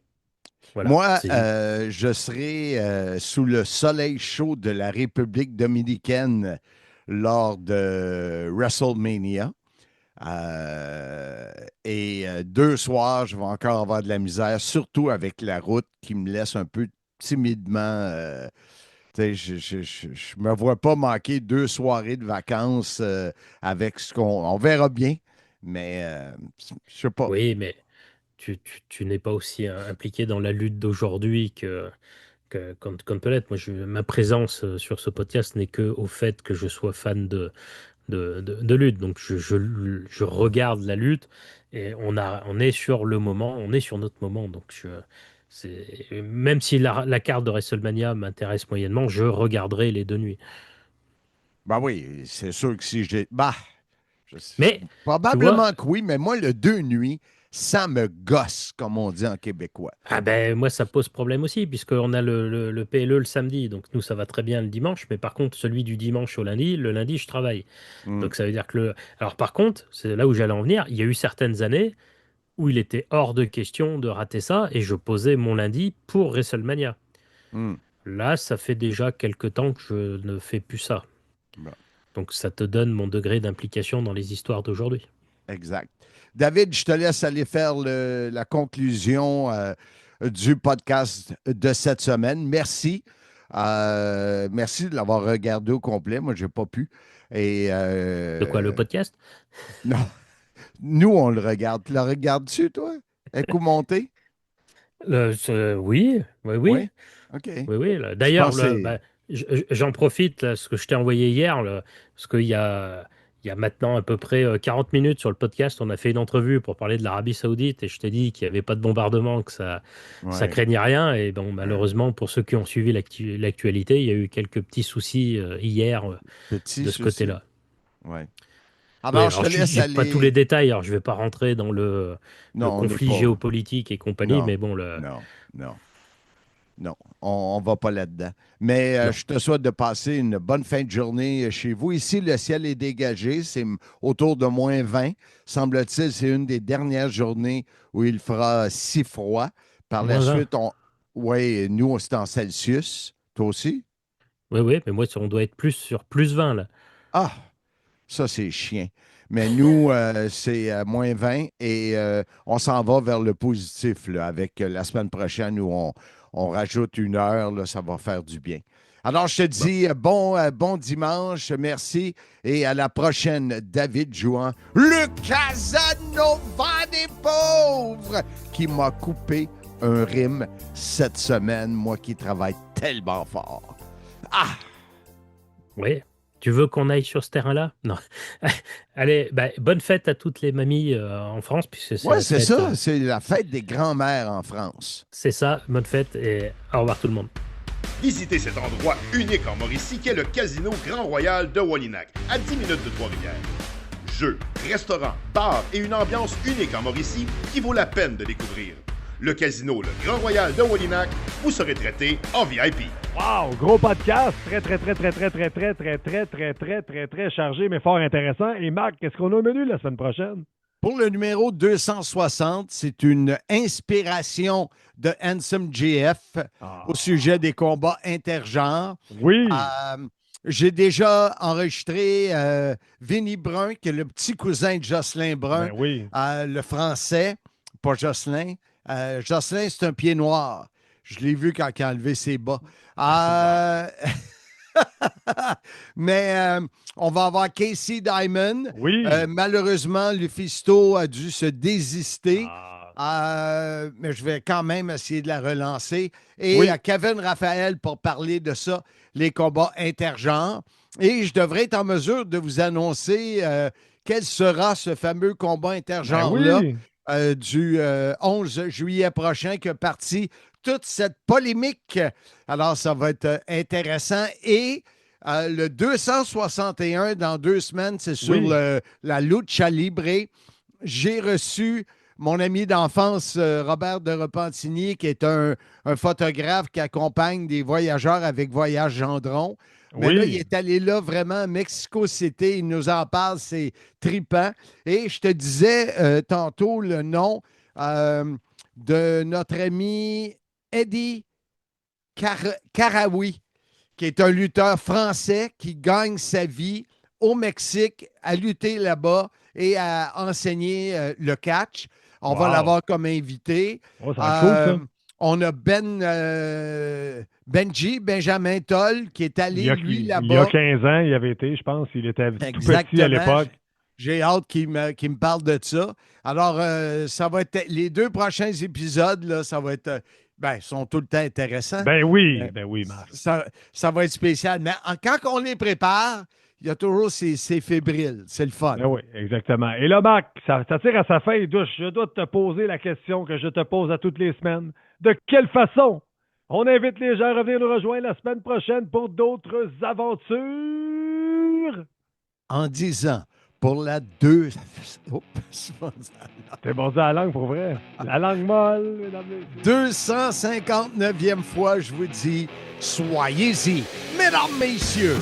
Voilà, moi, je serai sous le soleil chaud de la République dominicaine lors de WrestleMania. Et 2 soirs, je vais encore avoir de la misère, surtout avec la route qui me laisse un peu timidement. Je ne me vois pas manquer 2 soirées de vacances avec ce qu'on. On verra bien, mais je sais pas. Oui, mais tu n'es pas aussi impliqué dans la lutte d'aujourd'hui qu'on peut l'être. Moi, ma présence sur ce podcast n'est qu'au fait que je sois fan de lutte. Donc, je regarde la lutte et on est sur le moment, on est sur notre moment. Donc, même si la carte de WrestleMania m'intéresse moyennement, je regarderai les 2 nuits. Ben oui, c'est sûr que si j'ai. Mais probablement que oui, mais moi, le 2 nuits, ça me gosse, comme on dit en québécois. Ah ben moi ça pose problème aussi puisqu'on a le PLE le samedi, donc nous ça va très bien le dimanche, mais par contre celui du dimanche au lundi, le lundi je travaille. Donc ça veut dire que alors par contre, c'est là où j'allais en venir, il y a eu certaines années où il était hors de question de rater ça et je posais mon lundi pour WrestleMania. Là ça fait déjà quelque temps que je ne fais plus ça. Donc ça te donne mon degré d'implication dans les histoires d'aujourd'hui. Exact. David, je te laisse aller faire la conclusion du podcast de cette semaine. Merci. Merci de l'avoir regardé au complet. Moi, je n'ai pas pu. Et, de quoi, le podcast? Non. Nous, on le regarde. Tu le regardes-tu, toi? Un coup monté? Oui. OK. Oui. D'ailleurs, j'en profite, là, ce que je t'ai envoyé hier, parce qu'il y a maintenant à peu près 40 minutes sur le podcast, on a fait une entrevue pour parler de l'Arabie Saoudite et je t'ai dit qu'il n'y avait pas de bombardement, que ça craignait rien. Et bon, malheureusement, pour ceux qui ont suivi l'actualité, il y a eu quelques petits soucis hier de ce côté-là. Ouais. Alors, je te laisse aller. Pas tous les détails, alors je ne vais pas rentrer dans le conflit géopolitique et compagnie, mais bon. Non, on ne va pas là-dedans. Mais je te souhaite de passer une bonne fin de journée chez vous. Ici, le ciel est dégagé. C'est autour de moins 20. Semble-t-il, c'est une des dernières journées où il fera si froid. Par la suite, nous, c'est en Celsius. Toi aussi? Oui, mais moi, on doit être plus sur plus 20, là. Ah, ça, c'est chiant. Mais nous, c'est moins 20 et on s'en va vers le positif là, avec la semaine prochaine où on rajoute 1 heure, là, ça va faire du bien. Alors, je te dis bon dimanche, merci, et à la prochaine, David Jouan, le Casanova des pauvres, qui m'a coupé un rime cette semaine, moi qui travaille tellement fort. Ah! Oui, Tu veux qu'on aille sur ce terrain-là? Non. Allez, bonne fête à toutes les mamies en France, puisque c'est Oui, la c'est fête, ça. C'est la fête des grands-mères en France. C'est ça, bonne fête et au revoir tout le monde. Visitez cet endroit unique en Mauricie qu'est le Casino Grand Royal de Wallinac, à 10 minutes de Trois-Rivières. Jeux, restaurants, bars et une ambiance unique en Mauricie qui vaut la peine de découvrir. Le Casino Le Grand Royal de Wallinac, vous serez traité en VIP. Wow, gros podcast, très chargé, mais fort intéressant. Et Marc, qu'est-ce qu'on a au menu la semaine prochaine? Pour le numéro 260, c'est une inspiration de Handsome GF au sujet des combats intergenres. Oui. J'ai déjà enregistré Vinny Brun, qui est le petit cousin de Jocelyn Brun, le français, pas Jocelyn. Jocelyn, c'est un pied noir. Je l'ai vu quand il a enlevé ses bas. Mais on va avoir Casey Diamond. Oui. Malheureusement, Lufisto a dû se désister. Mais je vais quand même essayer de la relancer. Et Kevin Raphaël pour parler de ça, les combats intergenres. Et je devrais être en mesure de vous annoncer quel sera ce fameux combat intergenre-là du 11 juillet prochain qui est parti toute cette polémique. Alors, ça va être intéressant. Et le 261, dans 2 semaines, c'est sur la Lucha Libre. J'ai reçu mon ami d'enfance, Robert de Repentigny, qui est un photographe qui accompagne des voyageurs avec Voyage Gendron. Mais là, il est allé là vraiment à Mexico City. Il nous en parle, c'est trippant. Et je te disais tantôt le nom de notre ami Eddie Caraoui, qui est un lutteur français qui gagne sa vie au Mexique à lutter là-bas et à enseigner le catch. On va l'avoir comme invité. Oh, ça cool, ça. On a Benjamin Toll, qui est allé, lui, là-bas. Il y a 15 ans, il avait été, je pense. Il était tout petit à l'époque. J'ai hâte qu'il me parle de ça. Alors, ça va être les 2 prochains épisodes, là, ça va être... sont tout le temps intéressants. Ben oui, Marc. Ça va être spécial. Mais quand on les prépare, il y a toujours ces fébriles. C'est le fun. Ben oui, exactement. Et là, Marc, ça tire à sa fin. Je dois te poser la question que je te pose à toutes les semaines. De quelle façon on invite les gens à revenir nous rejoindre la semaine prochaine pour d'autres aventures? En disant, pour la 2... T'es bon à la langue, pour vrai. La langue molle, mesdames et messieurs. 259e fois, je vous dis, soyez-y, mesdames, messieurs.